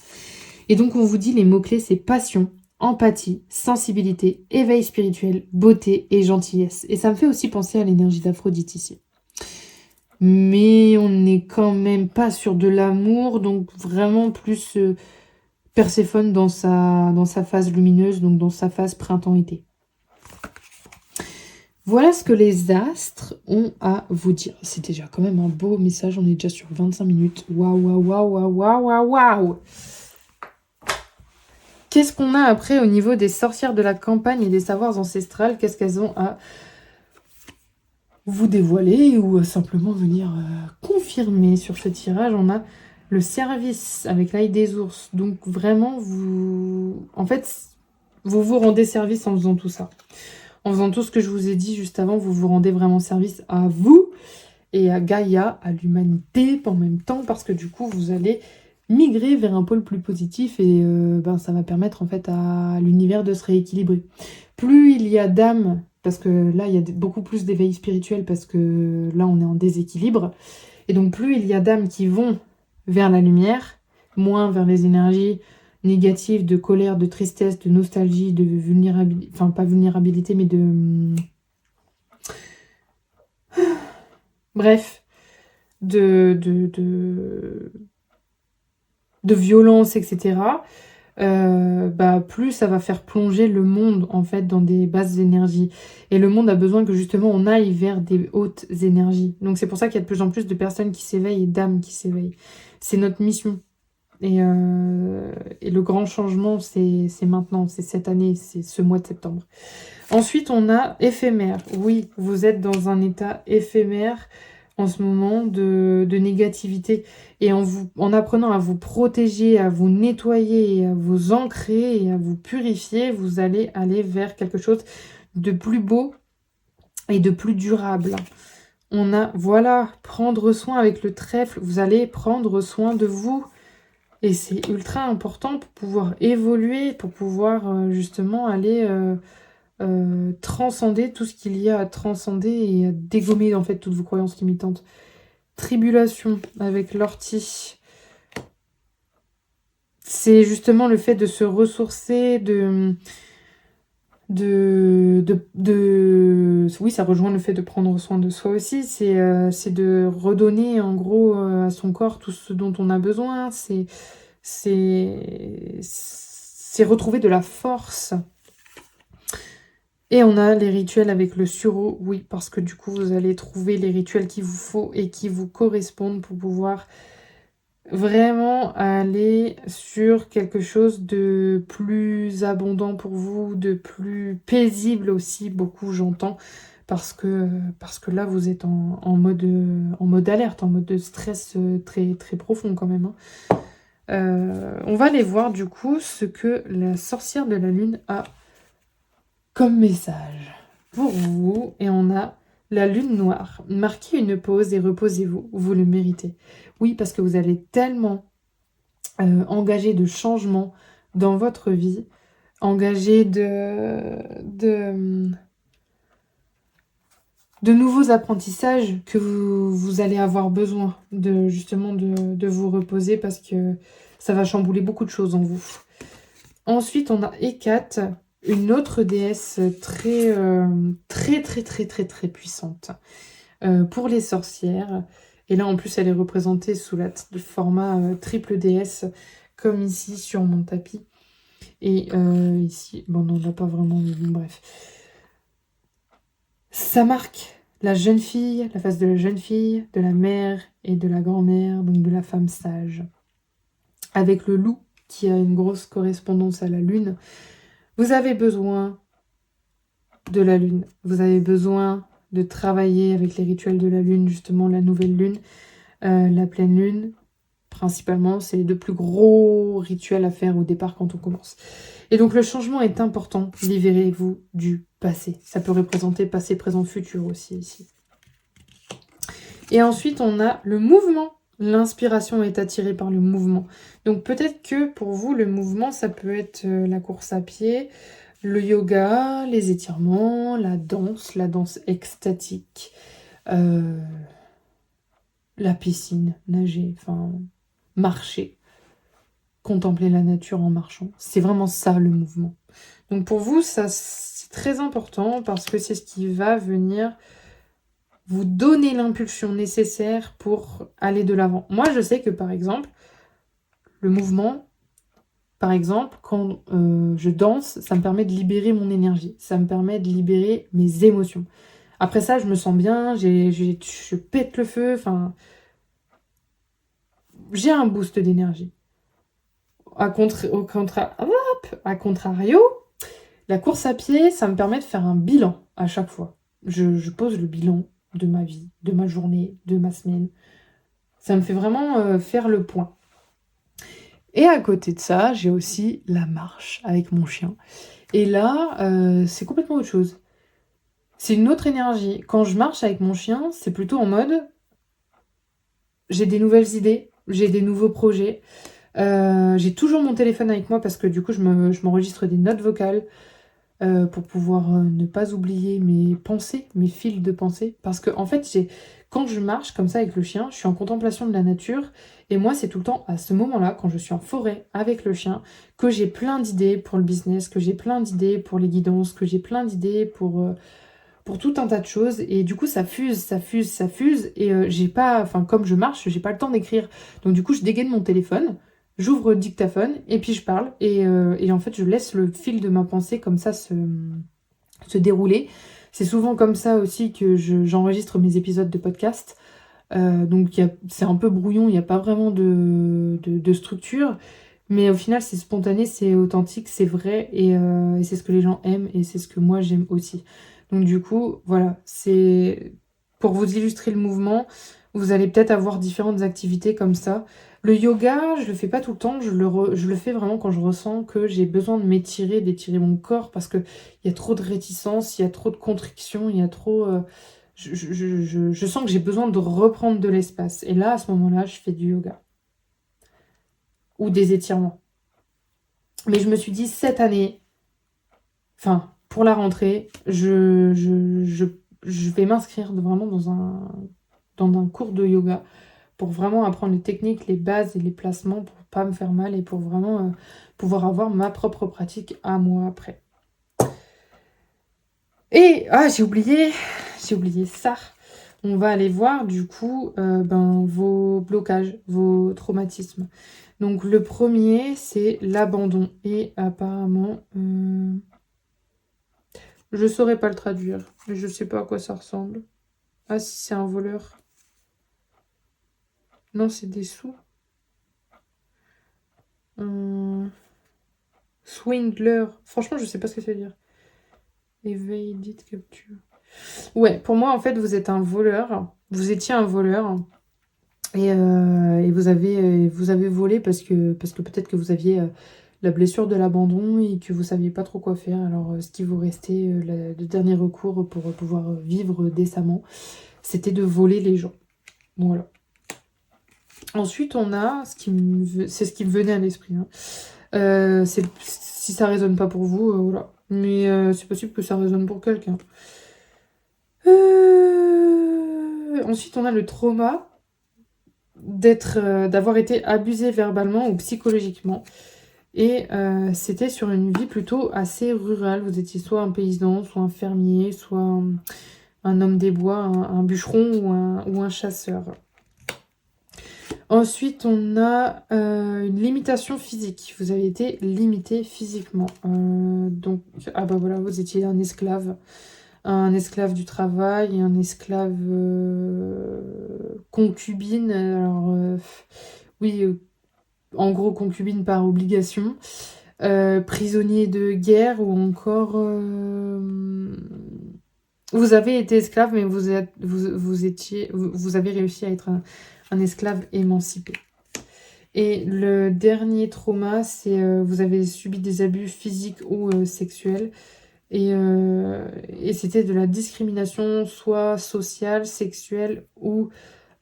Speaker 1: Et donc, on vous dit les mots-clés, c'est passion, empathie, sensibilité, éveil spirituel, beauté et gentillesse. Et ça me fait aussi penser à l'énergie d'Aphrodite ici. Mais on n'est quand même pas sur de l'amour, donc vraiment plus Perséphone dans sa phase lumineuse, donc dans sa phase printemps-été. Voilà ce que les astres ont à vous dire. C'est déjà quand même un beau message, on est déjà sur 25 minutes. Waouh, waouh, waouh, waouh, waouh, waouh, waouh. Qu'est-ce qu'on a après au niveau des sorcières de la campagne et des savoirs ancestrales? Qu'est-ce qu'elles ont à vous dévoiler ou simplement venir confirmer sur ce tirage? On a le service avec l'œil des ours. Donc vraiment, en fait, vous vous rendez service en faisant tout ça. En faisant tout ce que je vous ai dit juste avant, vous vous rendez vraiment service à vous et à Gaïa, à l'humanité en même temps, parce que du coup, vous allez migrer vers un pôle plus positif et ça va permettre en fait à l'univers de se rééquilibrer. Plus il y a d'âmes, parce que là, il y a beaucoup plus d'éveil spirituel, parce que là, on est en déséquilibre, et donc plus il y a d'âmes qui vont vers la lumière, moins vers les énergies négatives de colère, de tristesse, de nostalgie, de vulnérabilité, enfin pas vulnérabilité, mais de... Bref, de violence, etc., plus ça va faire plonger le monde en fait dans des basses énergies. Et le monde a besoin que justement on aille vers des hautes énergies. Donc c'est pour ça qu'il y a de plus en plus de personnes qui s'éveillent et d'âmes qui s'éveillent. C'est notre mission. Et le grand changement, c'est maintenant, c'est cette année, c'est ce mois de septembre. Ensuite, on a éphémère. Oui, vous êtes dans un état éphémère en ce moment de négativité. Et en apprenant à vous protéger, à vous nettoyer, à vous ancrer et à vous purifier, vous allez aller vers quelque chose de plus beau et de plus durable. On a, voilà, prendre soin avec le trèfle. Vous allez prendre soin de vous. Et c'est ultra important pour pouvoir évoluer, pour pouvoir justement aller transcender tout ce qu'il y a à transcender et à dégommer en fait toutes vos croyances limitantes. Tribulation avec l'ortie. C'est justement le fait de se ressourcer, oui, ça rejoint le fait de prendre soin de soi aussi. C'est de redonner en gros à son corps tout ce dont on a besoin. C'est retrouver de la force. Et on a les rituels avec le sureau, oui, parce que du coup, vous allez trouver les rituels qu'il vous faut et qui vous correspondent pour pouvoir vraiment aller sur quelque chose de plus abondant pour vous, de plus paisible aussi, beaucoup j'entends, parce que là, vous êtes en mode alerte, en mode de stress très, très profond quand même, hein. On va aller voir du coup ce que la sorcière de la lune a comme message pour vous. Et on a la lune noire. Marquez une pause et reposez-vous, vous le méritez. Oui, parce que vous allez tellement engager de changements dans votre vie, engager de nouveaux apprentissages que vous allez avoir besoin de justement de vous reposer parce que ça va chambouler beaucoup de choses en vous. Ensuite, on a Hécate, une autre déesse très, très, très, très, très, très puissante pour les sorcières. Et là, en plus, elle est représentée sous le format triple déesse, comme ici sur mon tapis. Et ici, bon, non, on n'a pas vraiment... Bref. Ça marque la jeune fille, la face de la jeune fille, de la mère et de la grand-mère, donc de la femme sage. Avec le loup, qui a une grosse correspondance à la lune. Vous avez besoin de la lune. Vous avez besoin de travailler avec les rituels de la lune, justement la nouvelle lune, la pleine lune. Principalement, c'est les deux plus gros rituels à faire au départ quand on commence. Et donc le changement est important. Libérez-vous du passé. Ça peut représenter passé, présent, futur aussi ici. Et ensuite, on a le mouvement. L'inspiration est attirée par le mouvement. Donc peut-être que pour vous, le mouvement, ça peut être la course à pied, le yoga, les étirements, la danse extatique, la piscine, nager, enfin marcher. contempler la nature en marchant. C'est vraiment ça le mouvement. Donc pour vous, ça c'est très important parce que c'est ce qui va venir vous donner l'impulsion nécessaire pour aller de l'avant. Moi, je sais que par exemple, le mouvement, par exemple, quand je danse, ça me permet de libérer mon énergie, ça me permet de libérer mes émotions. Après ça, je me sens bien, je pète le feu, enfin, j'ai un boost d'énergie. À contrario, la course à pied, ça me permet de faire un bilan à chaque fois. Je pose le bilan de ma vie, de ma journée, de ma semaine. Ça me fait vraiment faire le point. Et à côté de ça, j'ai aussi la marche avec mon chien. Et là, c'est complètement autre chose. C'est une autre énergie. Quand je marche avec mon chien, c'est plutôt en mode j'ai des nouvelles idées, j'ai des nouveaux projets. J'ai toujours mon téléphone avec moi parce que du coup, je m'enregistre des notes vocales pour pouvoir ne pas oublier mes pensées, mes fils de pensée. Parce que en fait, quand je marche comme ça avec le chien, je suis en contemplation de la nature. Et moi, c'est tout le temps à ce moment-là, quand je suis en forêt avec le chien, que j'ai plein d'idées pour le business, que j'ai plein d'idées pour les guidances, que j'ai plein d'idées pour tout un tas de choses. Et du coup, ça fuse, ça fuse, ça fuse. Et j'ai pas, enfin, comme je marche, j'ai pas le temps d'écrire. Donc du coup, je dégaine mon téléphone, j'ouvre le dictaphone et puis je parle. Et en fait, je laisse le fil de ma pensée comme ça se dérouler. C'est souvent comme ça aussi que j'enregistre mes épisodes de podcast. Donc c'est un peu brouillon, il n'y a pas vraiment de structure. Mais au final, c'est spontané, c'est authentique, c'est vrai, et c'est ce que les gens aiment, et c'est ce que moi j'aime aussi. Donc du coup, voilà, c'est pour vous illustrer le mouvement, vous allez peut-être avoir différentes activités comme ça. Le yoga, je le fais pas tout le temps, je le fais vraiment quand je ressens que j'ai besoin de m'étirer, d'étirer mon corps, parce que il y a trop de réticence, il y a trop de contriction, il y a trop... je sens que j'ai besoin de reprendre de l'espace. Et là, à ce moment-là, je fais du yoga ou des étirements. Mais je me suis dit, cette année, enfin, pour la rentrée, je vais m'inscrire vraiment dans un cours de yoga pour vraiment apprendre les techniques, les bases et les placements pour pas me faire mal et pour vraiment pouvoir avoir ma propre pratique à moi après. Et, j'ai oublié ça. On va aller voir du coup vos blocages, vos traumatismes. Donc le premier, c'est l'abandon. Et apparemment, je saurais pas le traduire. Je sais pas à quoi ça ressemble. Ah si, c'est un voleur. Non, c'est des sous. Swindler. Franchement, je sais pas ce que ça veut dire. Evaded capture. Ouais, pour moi, en fait, vous êtes un voleur. Vous étiez un voleur. Et vous avez volé parce que peut-être que vous aviez la blessure de l'abandon et que vous saviez pas trop quoi faire. Alors, ce qui vous restait, le dernier recours pour pouvoir vivre décemment, c'était de voler les gens. Voilà. Ensuite, on a, c'est ce qui me venait à l'esprit. Hein. Si ça résonne pas pour vous, voilà. Mais c'est possible que ça résonne pour quelqu'un. Ensuite, on a le trauma d'avoir été abusé verbalement ou psychologiquement. Et c'était sur une vie plutôt assez rurale. Vous étiez soit un paysan, soit un fermier, soit un homme des bois, un bûcheron ou un chasseur. Ensuite, on a une limitation physique. Vous avez été limité physiquement. Donc, ah bah voilà, vous étiez un esclave du travail et un esclave concubine. Alors, oui, en gros, concubine par obligation. Prisonnier de guerre ou encore... vous avez été esclave, mais vous avez réussi à être un esclave émancipé. Et le dernier trauma, c'est vous avez subi des abus physiques ou sexuels. Et c'était de la discrimination, soit sociale, sexuelle ou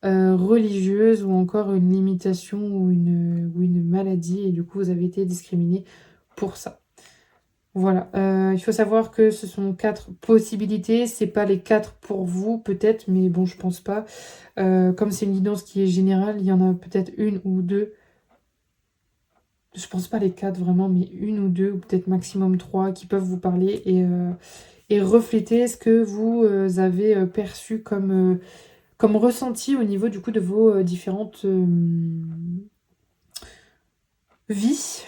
Speaker 1: religieuse, ou encore une limitation ou une maladie. Et du coup, vous avez été discriminé pour ça. Voilà. Il faut savoir que ce sont 4 possibilités. C'est pas les 4 pour vous, peut-être, mais bon, je pense pas. Comme c'est une guidance qui est générale, il y en a peut-être une ou deux je pense pas les 4 vraiment, mais une ou deux, ou peut-être maximum 3 qui peuvent vous parler et refléter ce que vous avez perçu comme ressenti au niveau du coup de vos différentes vies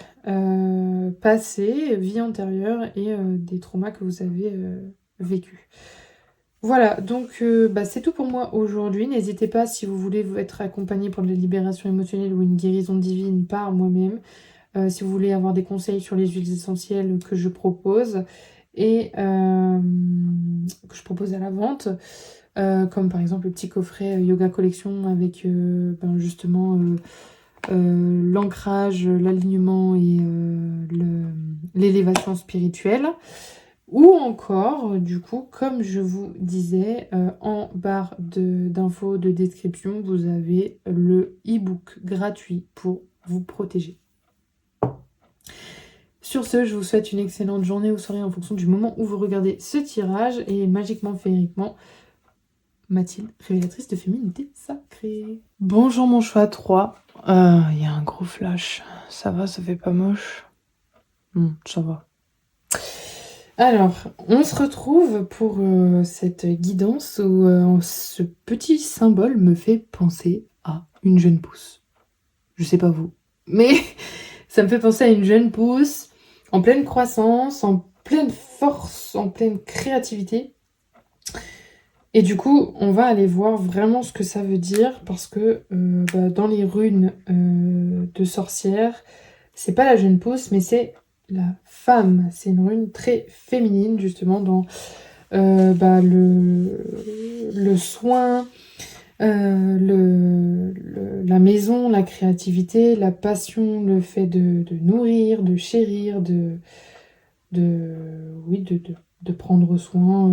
Speaker 1: passées, vies antérieures et des traumas que vous avez vécus. Voilà, donc c'est tout pour moi aujourd'hui. N'hésitez pas si vous voulez être accompagné pour de la libération émotionnelle ou une guérison divine par moi-même. Si vous voulez avoir des conseils sur les huiles essentielles que je propose et que je propose à la vente, comme par exemple le petit coffret Yoga Collection avec justement l'ancrage, l'alignement et l'élévation spirituelle. Ou encore, du coup, comme je vous disais, en barre d'infos de description, vous avez le e-book gratuit pour vous protéger. Sur ce, je vous souhaite une excellente journée ou soirée en fonction du moment où vous regardez ce tirage. Et magiquement, féeriquement, Mathilde, révélatrice de féminité sacrée. Bonjour mon choix 3. Il y a un gros flash. Ça va, ça fait pas moche. Ça va. Alors, on se retrouve pour cette guidance où ce petit symbole me fait penser à une jeune pousse. Je sais pas vous, mais ça me fait penser à une jeune pousse en pleine croissance, en pleine force, en pleine créativité. Et du coup, on va aller voir vraiment ce que ça veut dire parce que dans les runes de sorcière, c'est pas la jeune pousse, mais c'est la femme. C'est une rune très féminine, justement, dans le soin, la maison, la créativité, la passion, le fait de nourrir, de chérir, de prendre soin,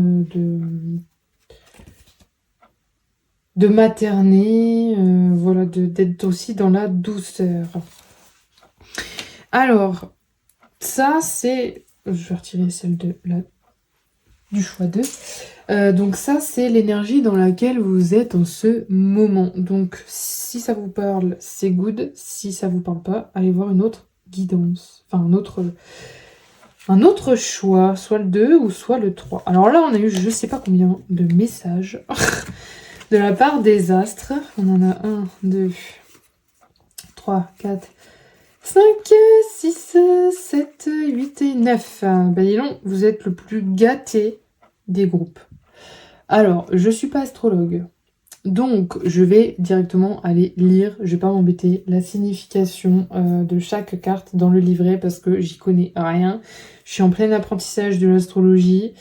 Speaker 1: de materner, voilà, d'être aussi dans la douceur. Alors, ça, c'est... Je vais retirer celle du choix 2. Donc ça, c'est l'énergie dans laquelle vous êtes en ce moment. Donc, si ça vous parle, c'est good. Si ça vous parle pas, allez voir une autre guidance. Enfin, un autre choix, soit le 2 ou soit le 3. Alors là, on a eu je sais pas combien de messages de la part des astres. On en a 1, 2, 3, 4, 5, 6, 7, 8 et 9. Dis donc, vous êtes le plus gâté des groupes. Alors, je suis pas astrologue, donc je vais directement aller lire, je vais pas m'embêter, la signification de chaque carte dans le livret parce que j'y connais rien. Je suis en plein apprentissage de l'astrologie.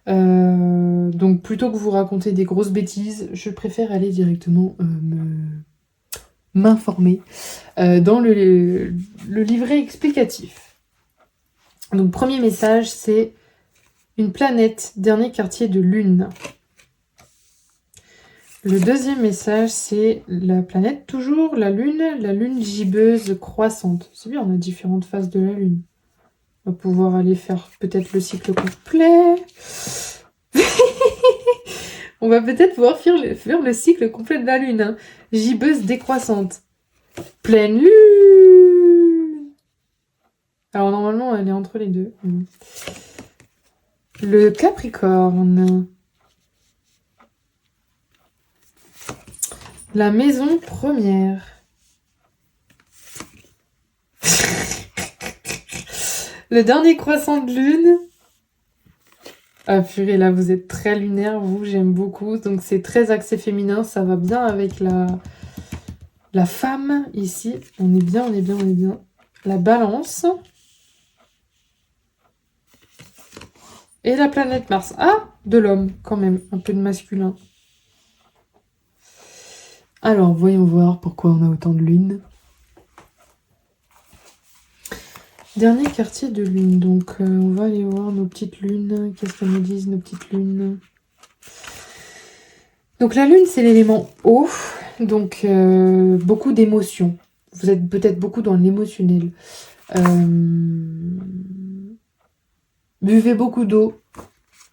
Speaker 1: Donc plutôt que vous raconter des grosses bêtises, je préfère aller directement m'informer dans le livret explicatif. Donc premier message, c'est une planète, dernier quartier de lune. Le deuxième message, c'est la planète, toujours la lune gibbeuse croissante. C'est bien, on a différentes phases de la lune. On va pouvoir aller faire peut-être le cycle complet. On va peut-être pouvoir faire le cycle complet de la lune. Hein. Gibbeuse décroissante. Pleine lune. Alors normalement, elle est entre les deux. Le Capricorne. La maison première. Le dernier croissant de lune. Ah purée, là vous êtes très lunaire, vous, j'aime beaucoup. Donc c'est très axé féminin, ça va bien avec la femme ici. On est bien, on est bien, on est bien. La balance. Et la planète Mars. Ah, de l'homme quand même, un peu de masculin. Alors, voyons voir pourquoi on a autant de lunes. Dernier quartier de lune, donc on va aller voir nos petites lunes. Qu'est-ce qu'elles nous disent, nos petites lunes? Donc la lune, c'est l'élément eau, donc beaucoup d'émotions. Vous êtes peut-être beaucoup dans l'émotionnel. Buvez beaucoup d'eau.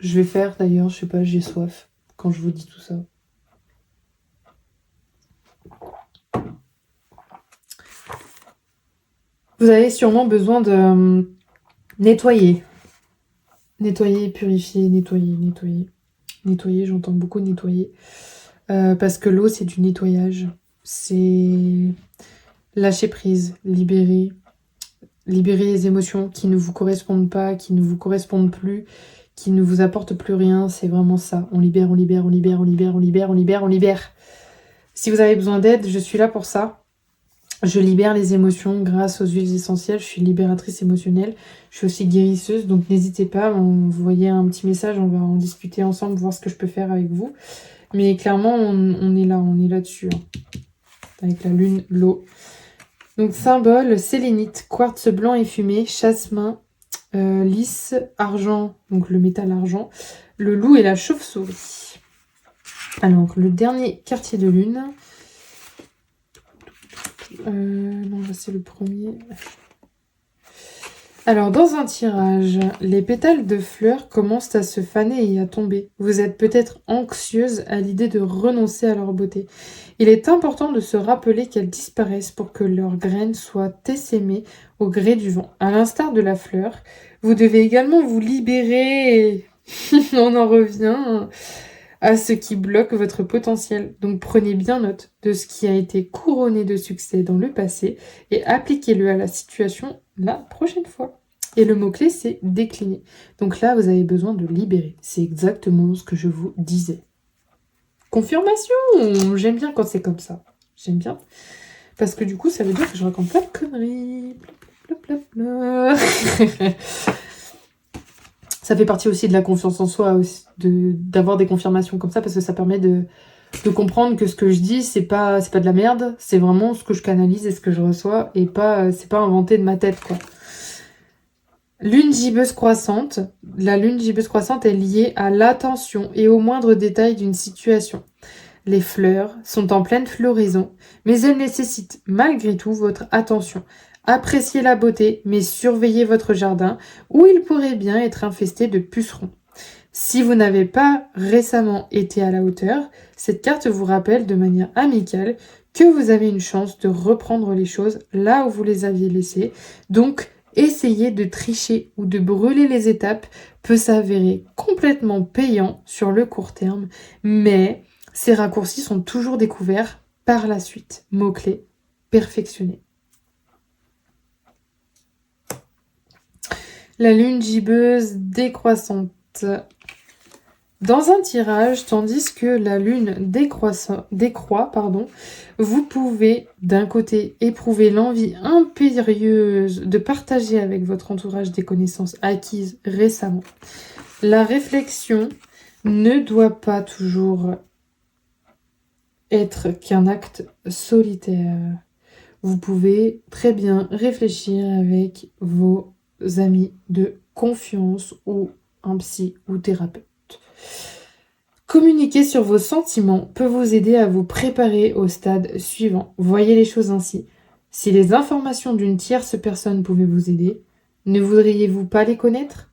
Speaker 1: Je vais faire d'ailleurs, je sais pas, j'ai soif quand je vous dis tout ça. Vous avez sûrement besoin de nettoyer. Nettoyer, purifier, nettoyer. Nettoyer, j'entends beaucoup nettoyer. Parce que l'eau, c'est du nettoyage. C'est lâcher prise, libérer. Libérer les émotions qui ne vous correspondent pas, qui ne vous correspondent plus, qui ne vous apportent plus rien. C'est vraiment ça. On libère, on libère, on libère, on libère, on libère, on libère, on libère. Si vous avez besoin d'aide, je suis là pour ça. Je libère les émotions grâce aux huiles essentielles. Je suis libératrice émotionnelle. Je suis aussi guérisseuse. Donc n'hésitez pas, vous voyez un petit message, on va en discuter ensemble, voir ce que je peux faire avec vous. Mais clairement, on est là, on est là-dessus. Avec la lune, l'eau. Donc symbole, sélénite, quartz blanc et fumé, jasmin, lys, argent, donc le métal argent, le loup et la chauve-souris. Alors, le dernier quartier de lune. Non, là c'est le premier. Alors, dans un tirage, les pétales de fleurs commencent à se faner et à tomber. Vous êtes peut-être anxieuse à l'idée de renoncer à leur beauté. Il est important de se rappeler qu'elles disparaissent pour que leurs graines soient essaimées au gré du vent. À l'instar de la fleur, vous devez également vous libérer. On en revient à ce qui bloque votre potentiel. Donc prenez bien note de ce qui a été couronné de succès dans le passé et appliquez-le à la situation la prochaine fois. Et le mot-clé, c'est décliner. Donc là, vous avez besoin de libérer. C'est exactement ce que je vous disais. Confirmation! J'aime bien quand c'est comme ça. J'aime bien. Parce que du coup, ça veut dire que je raconte pas de conneries. Ça fait partie aussi de la confiance en soi, d'avoir des confirmations comme ça, parce que ça permet de comprendre que ce que je dis, c'est pas de la merde, c'est vraiment ce que je canalise et ce que je reçois, et c'est pas inventé de ma tête, quoi. Lune gibbeuse croissante. La lune gibbeuse croissante est liée à l'attention et aux moindres détails d'une situation. Les fleurs sont en pleine floraison, mais elles nécessitent malgré tout votre attention. Appréciez la beauté, mais surveillez votre jardin, où il pourrait bien être infesté de pucerons. Si vous n'avez pas récemment été à la hauteur, cette carte vous rappelle de manière amicale que vous avez une chance de reprendre les choses là où vous les aviez laissées. Donc, essayer de tricher ou de brûler les étapes peut s'avérer complètement payant sur le court terme, mais ces raccourcis sont toujours découverts par la suite. Mot-clé, perfectionner. La lune gibbeuse décroissante. Dans un tirage, tandis que la lune décroît, vous pouvez d'un côté éprouver l'envie impérieuse de partager avec votre entourage des connaissances acquises récemment. La réflexion ne doit pas toujours être qu'un acte solitaire. Vous pouvez très bien réfléchir avec vos amis de confiance ou un psy ou thérapeute. Communiquer sur vos sentiments peut vous aider à vous préparer au stade suivant. Voyez les choses ainsi. Si les informations d'une tierce personne pouvaient vous aider, ne voudriez-vous pas les connaître?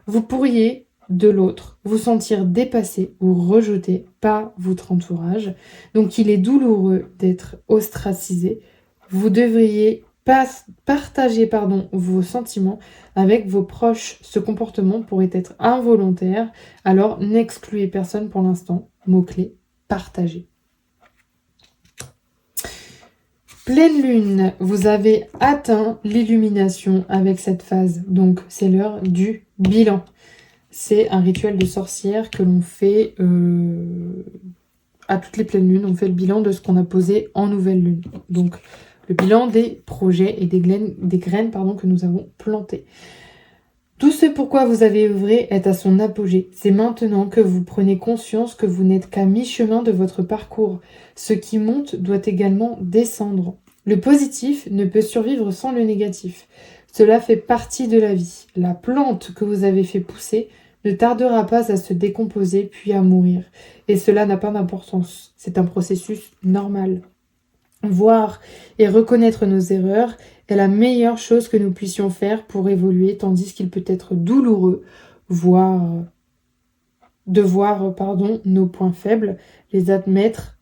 Speaker 1: Vous pourriez, de l'autre, vous sentir dépassé ou rejeté par votre entourage. Donc il est douloureux d'être ostracisé. Vous devriez partager vos sentiments avec vos proches. Ce comportement pourrait être involontaire, alors n'excluez personne pour l'instant. Mot-clé, partager. Pleine lune, vous avez atteint l'illumination avec cette phase. Donc c'est l'heure du bilan. C'est un rituel de sorcière que l'on fait à toutes les pleines lunes. On fait le bilan de ce qu'on a posé en nouvelle lune. Donc le bilan des projets et des graines que nous avons plantées. Tout ce pourquoi vous avez œuvré est à son apogée. C'est maintenant que vous prenez conscience que vous n'êtes qu'à mi-chemin de votre parcours. Ce qui monte doit également descendre. Le positif ne peut survivre sans le négatif. Cela fait partie de la vie. La plante que vous avez fait pousser ne tardera pas à se décomposer puis à mourir. Et cela n'a pas d'importance. C'est un processus normal. Voir et reconnaître nos erreurs est la meilleure chose que nous puissions faire pour évoluer, tandis qu'il peut être douloureux de voir nos points faibles, les admettre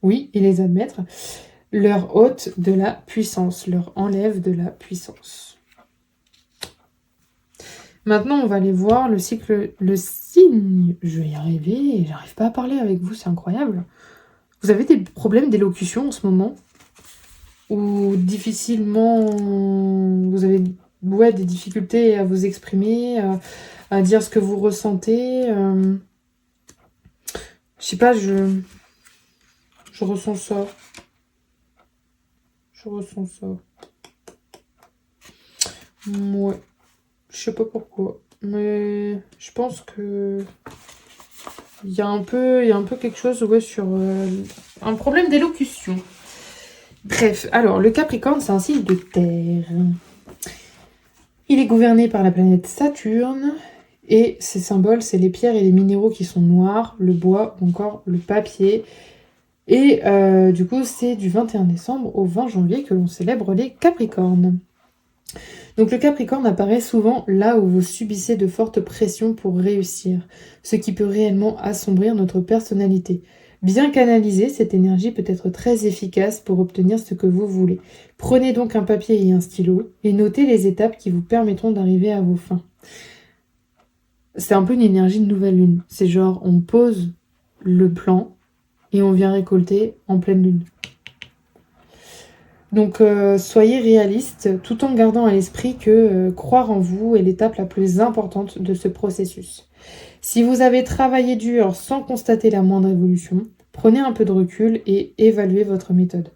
Speaker 1: oui, et les admettre, leur ôte de la puissance, leur enlève de la puissance. Maintenant, on va aller voir le signe. Je vais y arriver, j'arrive pas à parler avec vous, c'est incroyable. Vous avez des problèmes d'élocution en ce moment? Ou difficilement... Vous avez des difficultés à vous exprimer, à dire ce que vous ressentez. Je sais pas, je ressens ça. Je ressens ça. Ouais. Je sais pas pourquoi. Mais je pense que... Il y a un peu quelque chose sur un problème d'élocution. Bref, alors le Capricorne, c'est un signe de terre. Il est gouverné par la planète Saturne et ses symboles, c'est les pierres et les minéraux qui sont noirs, le bois ou encore le papier. Et du coup, c'est du 21 décembre au 20 janvier que l'on célèbre les Capricornes. Donc le Capricorne apparaît souvent là où vous subissez de fortes pressions pour réussir, ce qui peut réellement assombrir notre personnalité. Bien canalisée, cette énergie peut être très efficace pour obtenir ce que vous voulez. Prenez donc un papier et un stylo et notez les étapes qui vous permettront d'arriver à vos fins. C'est un peu une énergie de nouvelle lune. C'est genre on pose le plan et on vient récolter en pleine lune. Donc soyez réaliste tout en gardant à l'esprit que croire en vous est l'étape la plus importante de ce processus. Si vous avez travaillé dur sans constater la moindre évolution, prenez un peu de recul et évaluez votre méthode.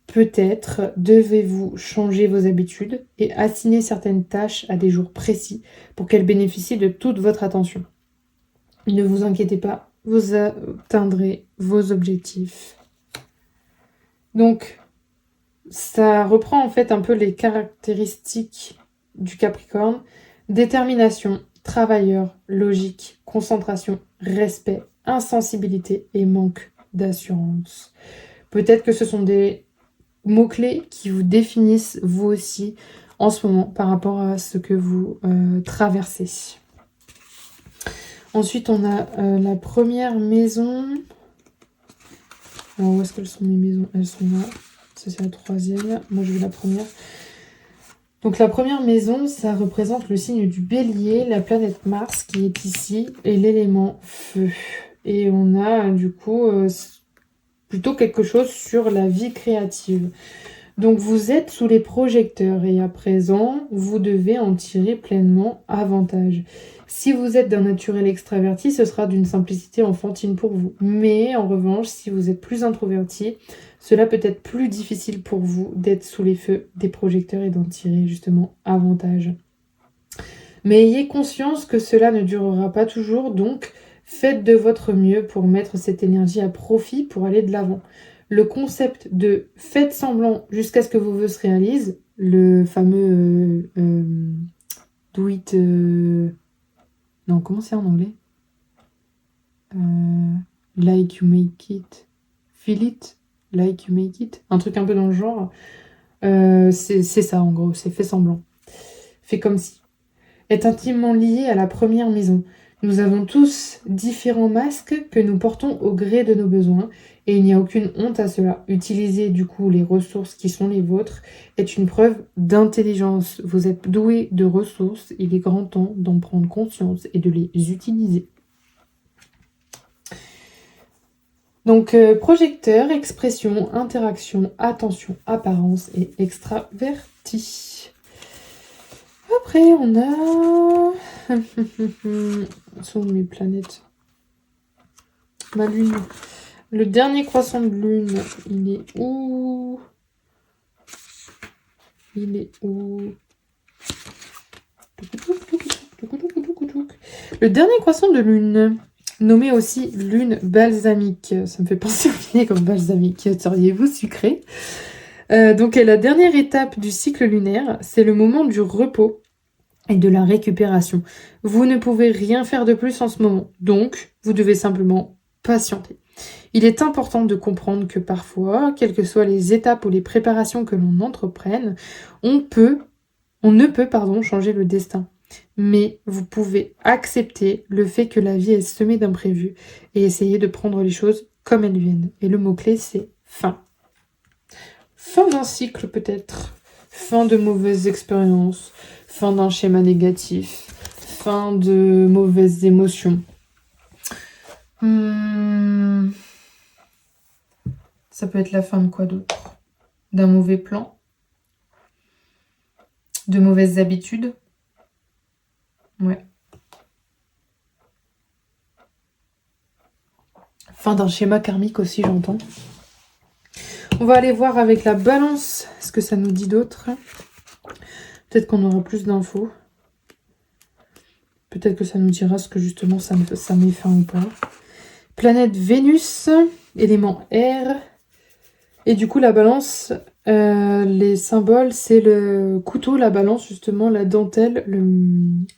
Speaker 1: Peut-être devez-vous changer vos habitudes et assigner certaines tâches à des jours précis pour qu'elles bénéficient de toute votre attention. Ne vous inquiétez pas, vous atteindrez vos objectifs. Donc, ça reprend en fait un peu les caractéristiques du Capricorne. Détermination, travailleur, logique, concentration, respect, insensibilité et manque d'assurance. Peut-être que ce sont des mots-clés qui vous définissent vous aussi en ce moment par rapport à ce que vous traversez. Ensuite, on a la première maison. Alors, où est-ce qu'elles sont mes maisons? Elles sont là. Ça, c'est la troisième. Moi, je veux la première. Donc, la première maison, ça représente le signe du Bélier, la planète Mars qui est ici, et l'élément feu. Et on a, du coup, plutôt quelque chose sur la vie créative. Donc, vous êtes sous les projecteurs et à présent, vous devez en tirer pleinement avantage. Si vous êtes d'un naturel extraverti, ce sera d'une simplicité enfantine pour vous. Mais en revanche, si vous êtes plus introverti, cela peut être plus difficile pour vous d'être sous les feux des projecteurs et d'en tirer justement avantage. Mais ayez conscience que cela ne durera pas toujours, donc faites de votre mieux pour mettre cette énergie à profit pour aller de l'avant. Le concept de faites semblant jusqu'à ce que vos vœux se réalisent, le fameux do it... non, comment c'est en anglais? Like you make it. Feel it, like you make it. Un truc un peu dans le genre. C'est ça en gros, c'est fait semblant. Fait comme si. Est intimement lié à la première maison. Nous avons tous différents masques que nous portons au gré de nos besoins et il n'y a aucune honte à cela. Utiliser du coup les ressources qui sont les vôtres est une preuve d'intelligence. Vous êtes doué de ressources, il est grand temps d'en prendre conscience et de les utiliser. Donc projecteur, expression, interaction, attention, apparence et extraverti. Après, on a... Où sont mes planètes? Ma lune. Le dernier croissant de lune, il est où? Il est où? Le dernier croissant de lune, nommé aussi lune balsamique. Ça me fait penser au filet comme balsamique. Seriez-vous sucré? Donc la dernière étape du cycle lunaire, c'est le moment du repos et de la récupération. Vous ne pouvez rien faire de plus en ce moment, donc vous devez simplement patienter. Il est important de comprendre que parfois, quelles que soient les étapes ou les préparations que l'on entreprenne, on ne peut changer le destin. mais vous pouvez accepter le fait que la vie est semée d'imprévus et essayer de prendre les choses comme elles viennent. Et le mot-clé, c'est fin. Fin d'un cycle peut-être, fin de mauvaises expériences, fin d'un schéma négatif, fin de mauvaises émotions. Ça peut être la fin de quoi d'autre? D'un mauvais plan? De mauvaises habitudes? Ouais. Fin d'un schéma karmique aussi, j'entends. On va aller voir avec la balance ce que ça nous dit d'autre. Peut-être qu'on aura plus d'infos. Peut-être que ça nous dira ce que justement ça met fin ou pas. Planète Vénus, élément air. Et du coup, la balance, les symboles, c'est le couteau, la balance, justement, la dentelle,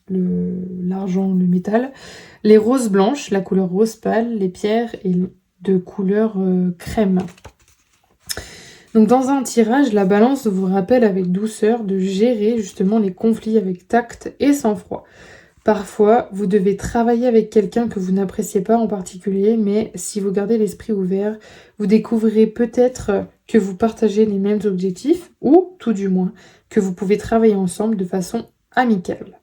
Speaker 1: l'argent, le métal. Les roses blanches, la couleur rose pâle, les pierres et de couleur crème. Donc dans un tirage, la balance vous rappelle avec douceur de gérer justement les conflits avec tact et sang-froid. Parfois, vous devez travailler avec quelqu'un que vous n'appréciez pas en particulier, mais si vous gardez l'esprit ouvert, vous découvrirez peut-être que vous partagez les mêmes objectifs, ou tout du moins, que vous pouvez travailler ensemble de façon amicale.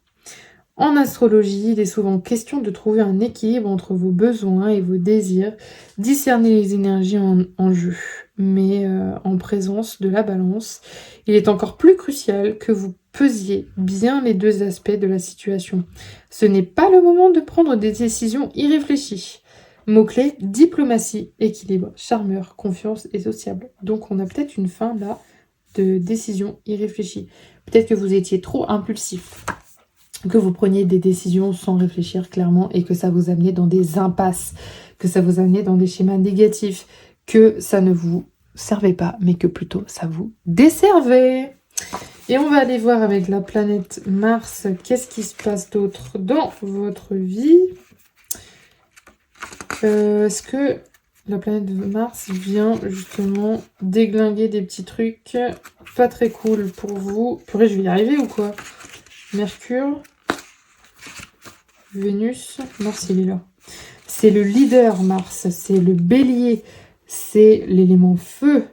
Speaker 1: En astrologie, il est souvent question de trouver un équilibre entre vos besoins et vos désirs, discerner les énergies en jeu. Mais en présence de la balance, il est encore plus crucial que vous pesiez bien les deux aspects de la situation. Ce n'est pas le moment de prendre des décisions irréfléchies. Mots-clés, diplomatie, équilibre, charmeur, confiance et sociable. Donc on a peut-être une fin là de décision irréfléchie. Peut-être que vous étiez trop impulsif, que vous preniez des décisions sans réfléchir clairement et que ça vous amenait dans des impasses, que ça vous amenait dans des schémas négatifs, que ça ne vous servait pas, mais que plutôt ça vous desservait. Et on va aller voir avec la planète Mars, qu'est-ce qui se passe d'autre dans votre vie. Est-ce que la planète Mars vient justement déglinguer des petits trucs pas très cool pour vous? Purée, je vais y arriver ou quoi? Mercure, Vénus, Mars il est là. C'est le leader Mars, c'est le bélier, c'est l'élément feu.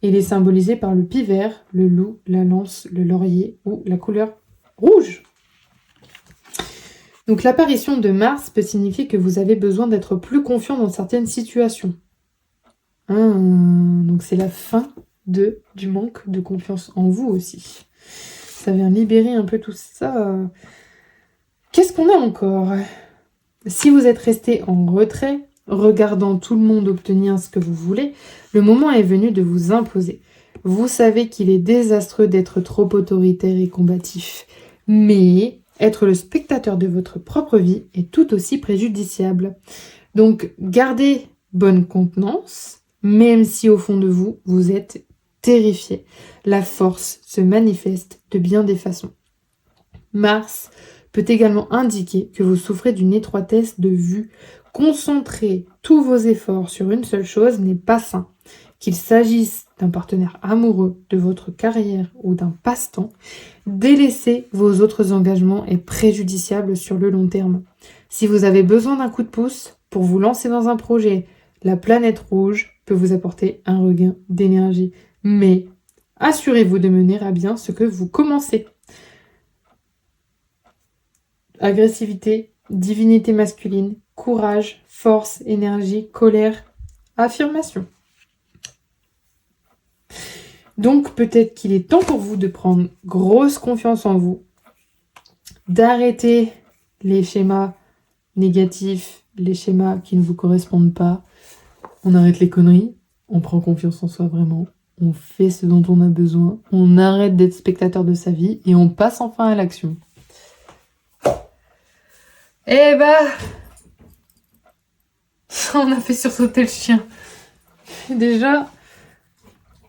Speaker 1: Il est symbolisé par le pivert, le loup, la lance, le laurier ou la couleur rouge. Donc l'apparition de Mars peut signifier que vous avez besoin d'être plus confiant dans certaines situations. Donc c'est la fin du manque de confiance en vous aussi. Ça vient libérer un peu tout ça. Qu'est-ce qu'on a encore? Si vous êtes resté en retrait, regardant tout le monde obtenir ce que vous voulez, le moment est venu de vous imposer. Vous savez qu'il est désastreux d'être trop autoritaire et combatif, mais être le spectateur de votre propre vie est tout aussi préjudiciable. Donc, gardez bonne contenance, même si au fond de vous, vous êtes terrifié. La force se manifeste de bien des façons. Mars peut également indiquer que vous souffrez d'une étroitesse de vue. Concentrer tous vos efforts sur une seule chose n'est pas sain. Qu'il s'agisse d'un partenaire amoureux, de votre carrière ou d'un passe-temps, délaisser vos autres engagements est préjudiciable sur le long terme. Si vous avez besoin d'un coup de pouce pour vous lancer dans un projet, la planète rouge peut vous apporter un regain d'énergie. Mais assurez-vous de mener à bien ce que vous commencez. Agressivité, divinité masculine, courage, force, énergie, colère, affirmation. Donc peut-être qu'il est temps pour vous de prendre grosse confiance en vous, d'arrêter les schémas négatifs, les schémas qui ne vous correspondent pas. On arrête les conneries, on prend confiance en soi vraiment, on fait ce dont on a besoin, on arrête d'être spectateur de sa vie et on passe enfin à l'action. Eh bah, on a fait sursauter le chien. Déjà,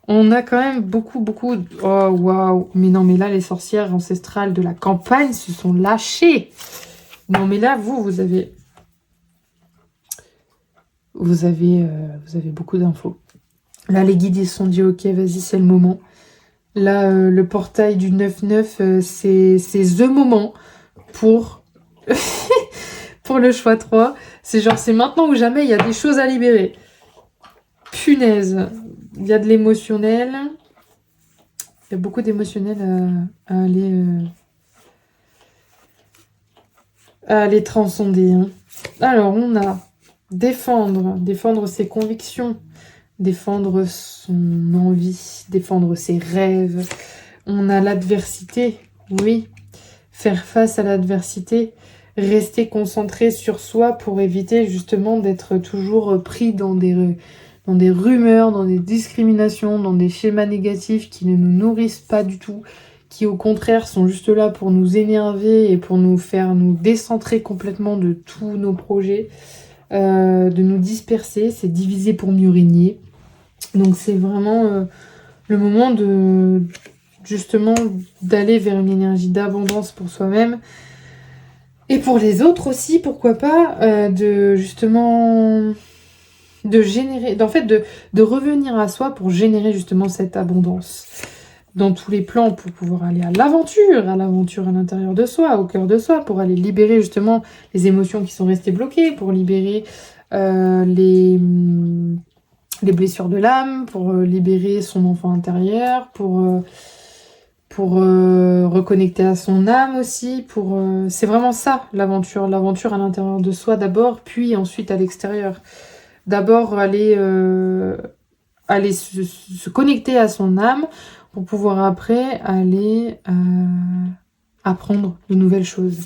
Speaker 1: on a quand même beaucoup... Oh, waouh. Mais non, mais là, les sorcières ancestrales de la campagne se sont lâchées. Non, mais là, vous avez beaucoup d'infos. Là, les guides, ils se sont dit, ok, vas-y, c'est le moment. Là, le portail du 9-9, c'est the moment. pour, pour le choix 3. C'est genre, c'est maintenant ou jamais, il y a des choses à libérer. Punaise, il y a de l'émotionnel. Il y a beaucoup d'émotionnel à aller transcender. Hein. Alors, on a défendre ses convictions, défendre son envie, défendre ses rêves. On a l'adversité, oui, faire face à l'adversité, rester concentré sur soi pour éviter justement d'être toujours pris dans des rumeurs, dans des discriminations, dans des schémas négatifs qui ne nous nourrissent pas du tout, qui au contraire sont juste là pour nous énerver et pour nous faire nous décentrer complètement de tous nos projets, de nous disperser, c'est diviser pour mieux régner. Donc c'est vraiment le moment de justement d'aller vers une énergie d'abondance pour soi-même et pour les autres aussi, pourquoi pas, de justement de générer, en fait de revenir à soi pour générer justement cette abondance dans tous les plans pour pouvoir aller à l'aventure à l'intérieur de soi, au cœur de soi, pour aller libérer justement les émotions qui sont restées bloquées, pour libérer les blessures de l'âme, pour libérer son enfant intérieur, pour reconnecter à son âme aussi, c'est vraiment ça l'aventure à l'intérieur de soi d'abord, puis ensuite à l'extérieur. D'abord aller se connecter à son âme pour pouvoir après aller apprendre de nouvelles choses.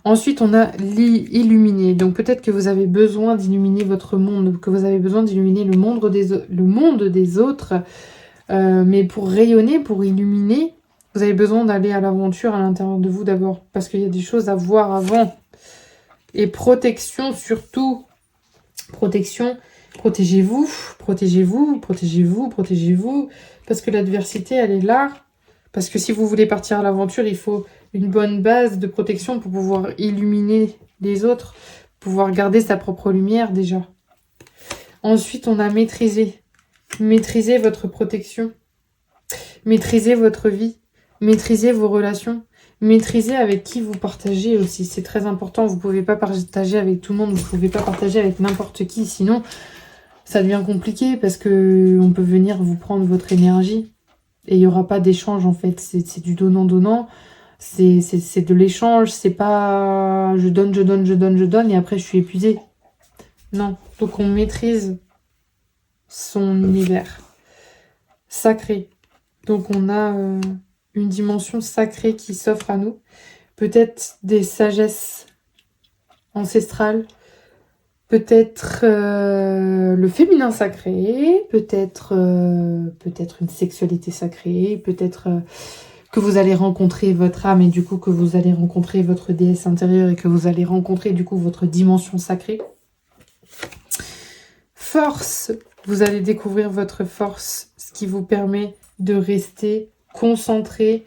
Speaker 1: Ensuite, on a illuminer. Donc peut-être que vous avez besoin d'illuminer votre monde, que vous avez besoin d'illuminer le monde des autres. Mais pour rayonner, pour illuminer, vous avez besoin d'aller à l'aventure à l'intérieur de vous d'abord. Parce qu'il y a des choses à voir avant. Et protection surtout. Protection. Protégez-vous, protégez-vous, protégez-vous, protégez-vous. Parce que l'adversité, elle est là. Parce que si vous voulez partir à l'aventure, il faut une bonne base de protection pour pouvoir illuminer les autres, pouvoir garder sa propre lumière déjà. Ensuite, on a maîtrisé. Maîtrisez votre protection. Maîtrisez votre vie. Maîtrisez vos relations. Maîtrisez avec qui vous partagez aussi. C'est très important. Vous ne pouvez pas partager avec tout le monde. Vous ne pouvez pas partager avec n'importe qui. Sinon, ça devient compliqué parce qu'on peut venir vous prendre votre énergie. Et il n'y aura pas d'échange en fait. C'est du donnant-donnant. C'est de l'échange. C'est pas je donne et après je suis épuisée. Non. Donc on maîtrise son univers sacré. Donc on a une dimension sacrée qui s'offre à nous. Peut-être des sagesses ancestrales. Peut-être le féminin sacré, peut-être une sexualité sacrée, peut-être que vous allez rencontrer votre âme et du coup que vous allez rencontrer votre déesse intérieure et que vous allez rencontrer du coup votre dimension sacrée. Force, vous allez découvrir votre force, ce qui vous permet de rester concentré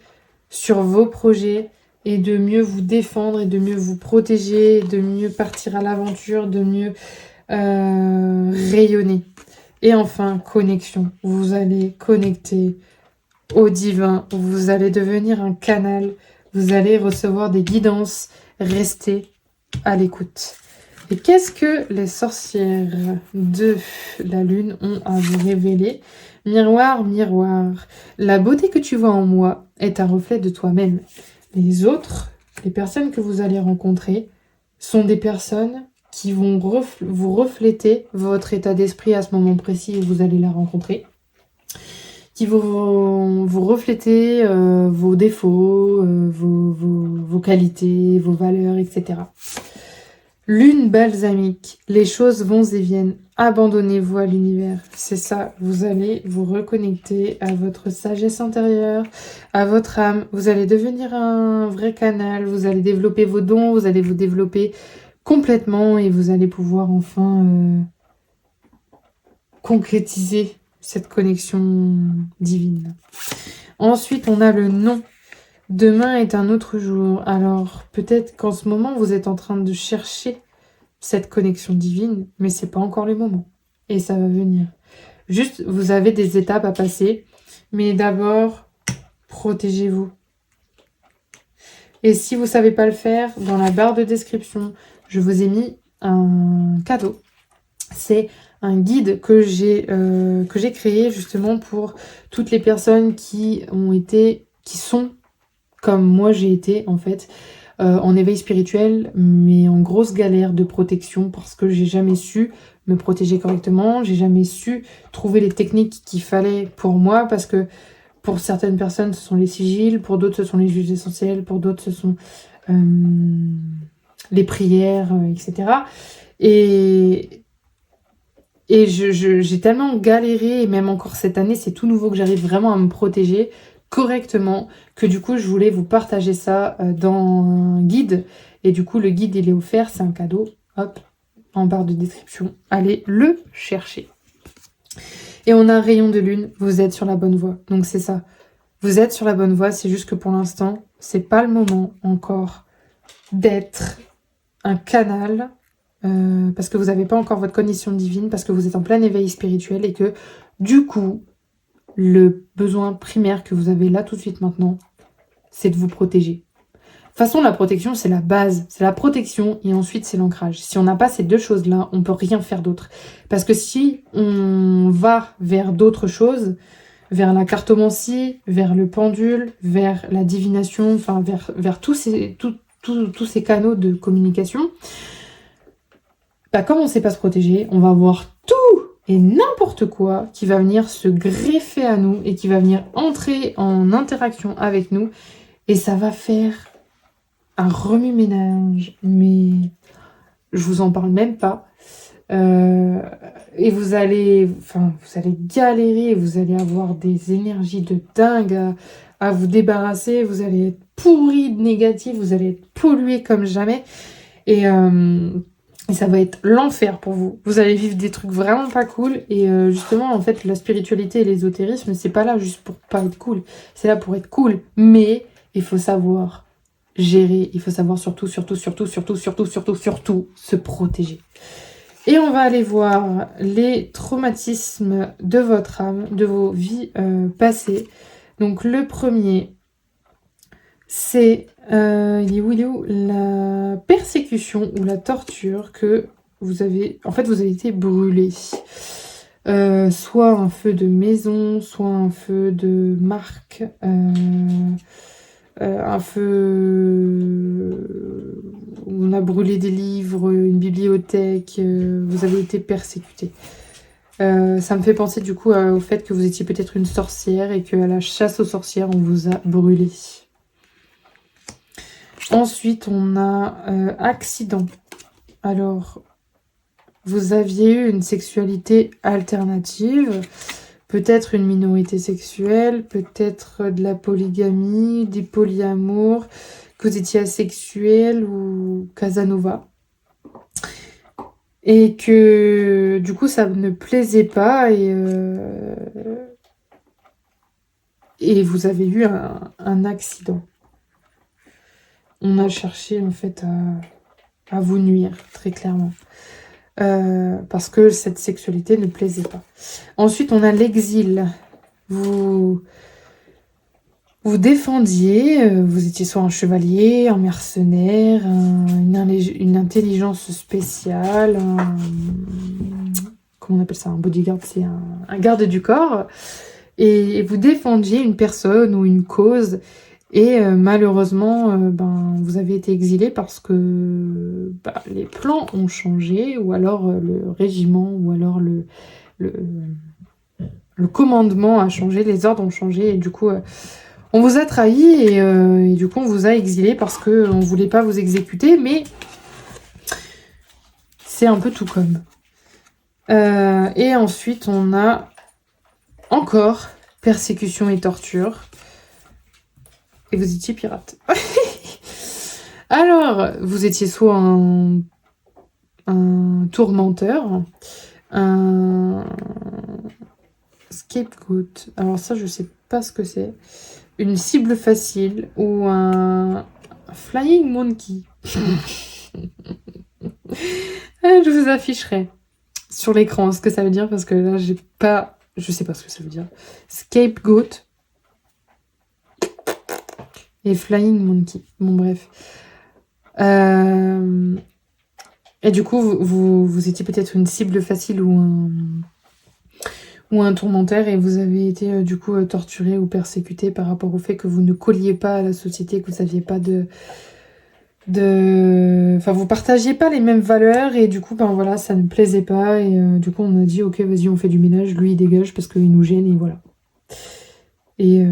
Speaker 1: sur vos projets, et de mieux vous défendre et de mieux vous protéger, de mieux partir à l'aventure, de mieux rayonner. Et enfin, connexion. Vous allez connecter au divin, vous allez devenir un canal, vous allez recevoir des guidances, restez à l'écoute. Et qu'est-ce que les sorcières de la lune ont à vous révéler ? Miroir, miroir, la beauté que tu vois en moi est un reflet de toi-même. Les autres, les personnes que vous allez rencontrer, sont des personnes qui vont vous refléter votre état d'esprit à ce moment précis où vous allez la rencontrer, qui vont vous refléter vos défauts, vos qualités, vos valeurs, etc. Lune balsamique, les choses vont et viennent. Abandonnez-vous à l'univers. C'est ça, vous allez vous reconnecter à votre sagesse intérieure, à votre âme. Vous allez devenir un vrai canal, vous allez développer vos dons, vous allez vous développer complètement et vous allez pouvoir enfin concrétiser cette connexion divine. Ensuite, on a le nom. Demain est un autre jour. Alors, peut-être qu'en ce moment, vous êtes en train de chercher cette connexion divine, mais c'est pas encore le moment. Et ça va venir. Juste, vous avez des étapes à passer, mais d'abord, protégez-vous. Et si vous ne savez pas le faire, dans la barre de description, je vous ai mis un cadeau. C'est un guide que j'ai créé justement pour toutes les personnes qui sont comme moi j'ai été en fait, en éveil spirituel, mais en grosse galère de protection parce que j'ai jamais su me protéger correctement, j'ai jamais su trouver les techniques qu'il fallait pour moi, parce que pour certaines personnes ce sont les sigils, pour d'autres ce sont les huiles essentielles, pour d'autres ce sont les prières, etc. Et j'ai tellement galéré, et même encore cette année, c'est tout nouveau que j'arrive vraiment à me protéger correctement, que du coup, je voulais vous partager ça dans un guide. Et du coup, le guide, il est offert, c'est un cadeau. Hop, en barre de description. Allez le chercher. Et on a un rayon de lune, vous êtes sur la bonne voie. Donc c'est ça. Vous êtes sur la bonne voie, c'est juste que pour l'instant, c'est pas le moment encore d'être un canal, parce que vous n'avez pas encore votre condition divine, parce que vous êtes en plein éveil spirituel et que du coup, le besoin primaire que vous avez là tout de suite maintenant, c'est de vous protéger. De toute façon, la protection, c'est la base. C'est la protection et ensuite, c'est l'ancrage. Si on n'a pas ces deux choses-là, on ne peut rien faire d'autre. Parce que si on va vers d'autres choses, vers la cartomancie, vers le pendule, vers la divination, enfin vers tous ces canaux de communication, bah, comme on ne sait pas se protéger, on va avoir tout et n'importe quoi qui va venir se greffer à nous et qui va venir entrer en interaction avec nous. Et ça va faire un remue-ménage, mais je vous en parle même pas. Et vous allez galérer, vous allez avoir des énergies de dingue à vous débarrasser, vous allez être pourri de négatif, vous allez être pollué comme jamais. Et ça va être l'enfer pour vous. Vous allez vivre des trucs vraiment pas cool. Et justement, en fait, la spiritualité et l'ésotérisme, c'est pas là juste pour pas être cool. C'est là pour être cool. Mais il faut savoir gérer. Il faut savoir surtout se protéger. Et on va aller voir les traumatismes de votre âme, de vos vies passées. Donc le premier, c'est il est où la persécution ou la torture que vous avez... En fait, vous avez été brûlé. Soit un feu de maison, soit un feu de marque, un feu où on a brûlé des livres, une bibliothèque, vous avez été persécuté. Ça me fait penser du coup au fait que vous étiez peut-être une sorcière et qu'à la chasse aux sorcières, on vous a brûlé. Ensuite, on a accident. Alors, vous aviez eu une sexualité alternative, peut-être une minorité sexuelle, peut-être de la polygamie, du polyamour, que vous étiez asexuel ou Casanova. Et que du coup, ça ne plaisait pas et vous avez eu un accident. On a cherché en fait à vous nuire, très clairement. Parce que cette sexualité ne plaisait pas. Ensuite, on a l'exil. Vous défendiez, vous étiez soit un chevalier, un mercenaire, une intelligence spéciale, comment on appelle ça, un bodyguard, c'est un garde du corps. Et vous défendiez une personne ou une cause. Et malheureusement, vous avez été exilé parce que les plans ont changé, ou alors le régiment, ou alors le commandement a changé, les ordres ont changé, et du coup, on vous a trahi, et du coup, on vous a exilé parce qu'on ne voulait pas vous exécuter, mais c'est un peu tout comme. Et ensuite, on a encore persécution et torture. Et vous étiez pirate. Alors, vous étiez soit un tourmenteur, un scapegoat. Alors ça, je sais pas ce que c'est. Une cible facile ou un flying monkey. Je vous afficherai sur l'écran ce que ça veut dire parce que là, je sais pas ce que ça veut dire. Scapegoat. Et Flying Monkey. Bon, bref. Et du coup, vous étiez peut-être une cible facile ou un tourmentaire et vous avez été du coup torturé ou persécuté par rapport au fait que vous ne colliez pas à la société, que vous n'aviez pas Enfin, vous partagiez pas les mêmes valeurs et du coup, ben voilà, ça ne plaisait pas et du coup, on a dit, ok, vas-y, on fait du ménage, lui, il dégage parce qu'il nous gêne et voilà. Et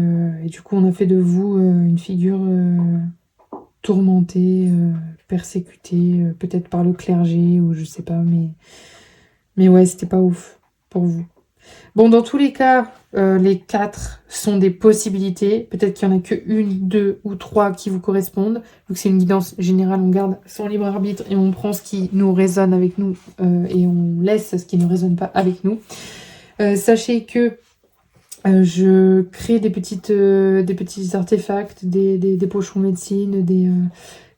Speaker 1: du coup, on a fait de vous une figure tourmentée, persécutée, peut-être par le clergé ou je sais pas, mais ouais, c'était pas ouf pour vous. Bon, dans tous les cas, les 4 sont des possibilités. Peut-être qu'il n'y en a que une, 2 ou 3 qui vous correspondent. Vu que c'est une guidance générale, on garde son libre arbitre et on prend ce qui nous résonne avec nous et on laisse ce qui ne résonne pas avec nous. Sachez que je crée des petits artefacts, des pochons médecine,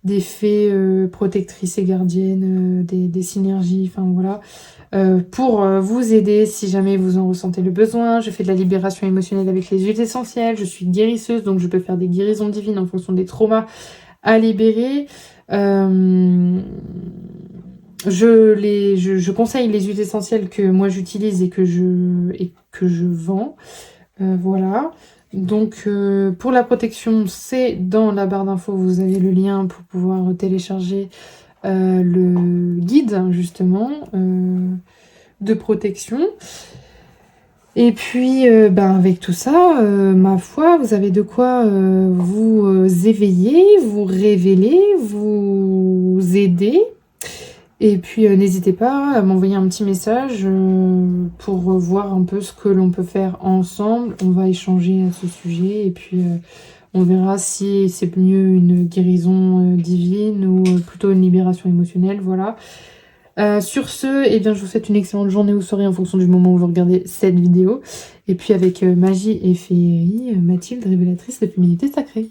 Speaker 1: des fées protectrices et gardiennes, des synergies, enfin voilà. Pour vous aider si jamais vous en ressentez le besoin. Je fais de la libération émotionnelle avec les huiles essentielles. Je suis guérisseuse, donc je peux faire des guérisons divines en fonction des traumas à libérer. Je conseille les huiles essentielles que moi j'utilise et que je vends. Voilà. Donc pour la protection, c'est dans la barre d'infos, vous avez le lien pour pouvoir télécharger le guide justement de protection. Et puis ben, avec tout ça, ma foi, vous avez de quoi vous éveiller, vous révéler, vous aider. Et puis n'hésitez pas à m'envoyer un petit message pour voir un peu ce que l'on peut faire ensemble. On va échanger à ce sujet et puis on verra si c'est mieux une guérison divine ou plutôt une libération émotionnelle, voilà. Sur ce, eh bien, je vous souhaite une excellente journée ou soirée en fonction du moment où vous regardez cette vidéo. Et puis avec magie et féerie, Mathilde, révélatrice de féminité sacrée.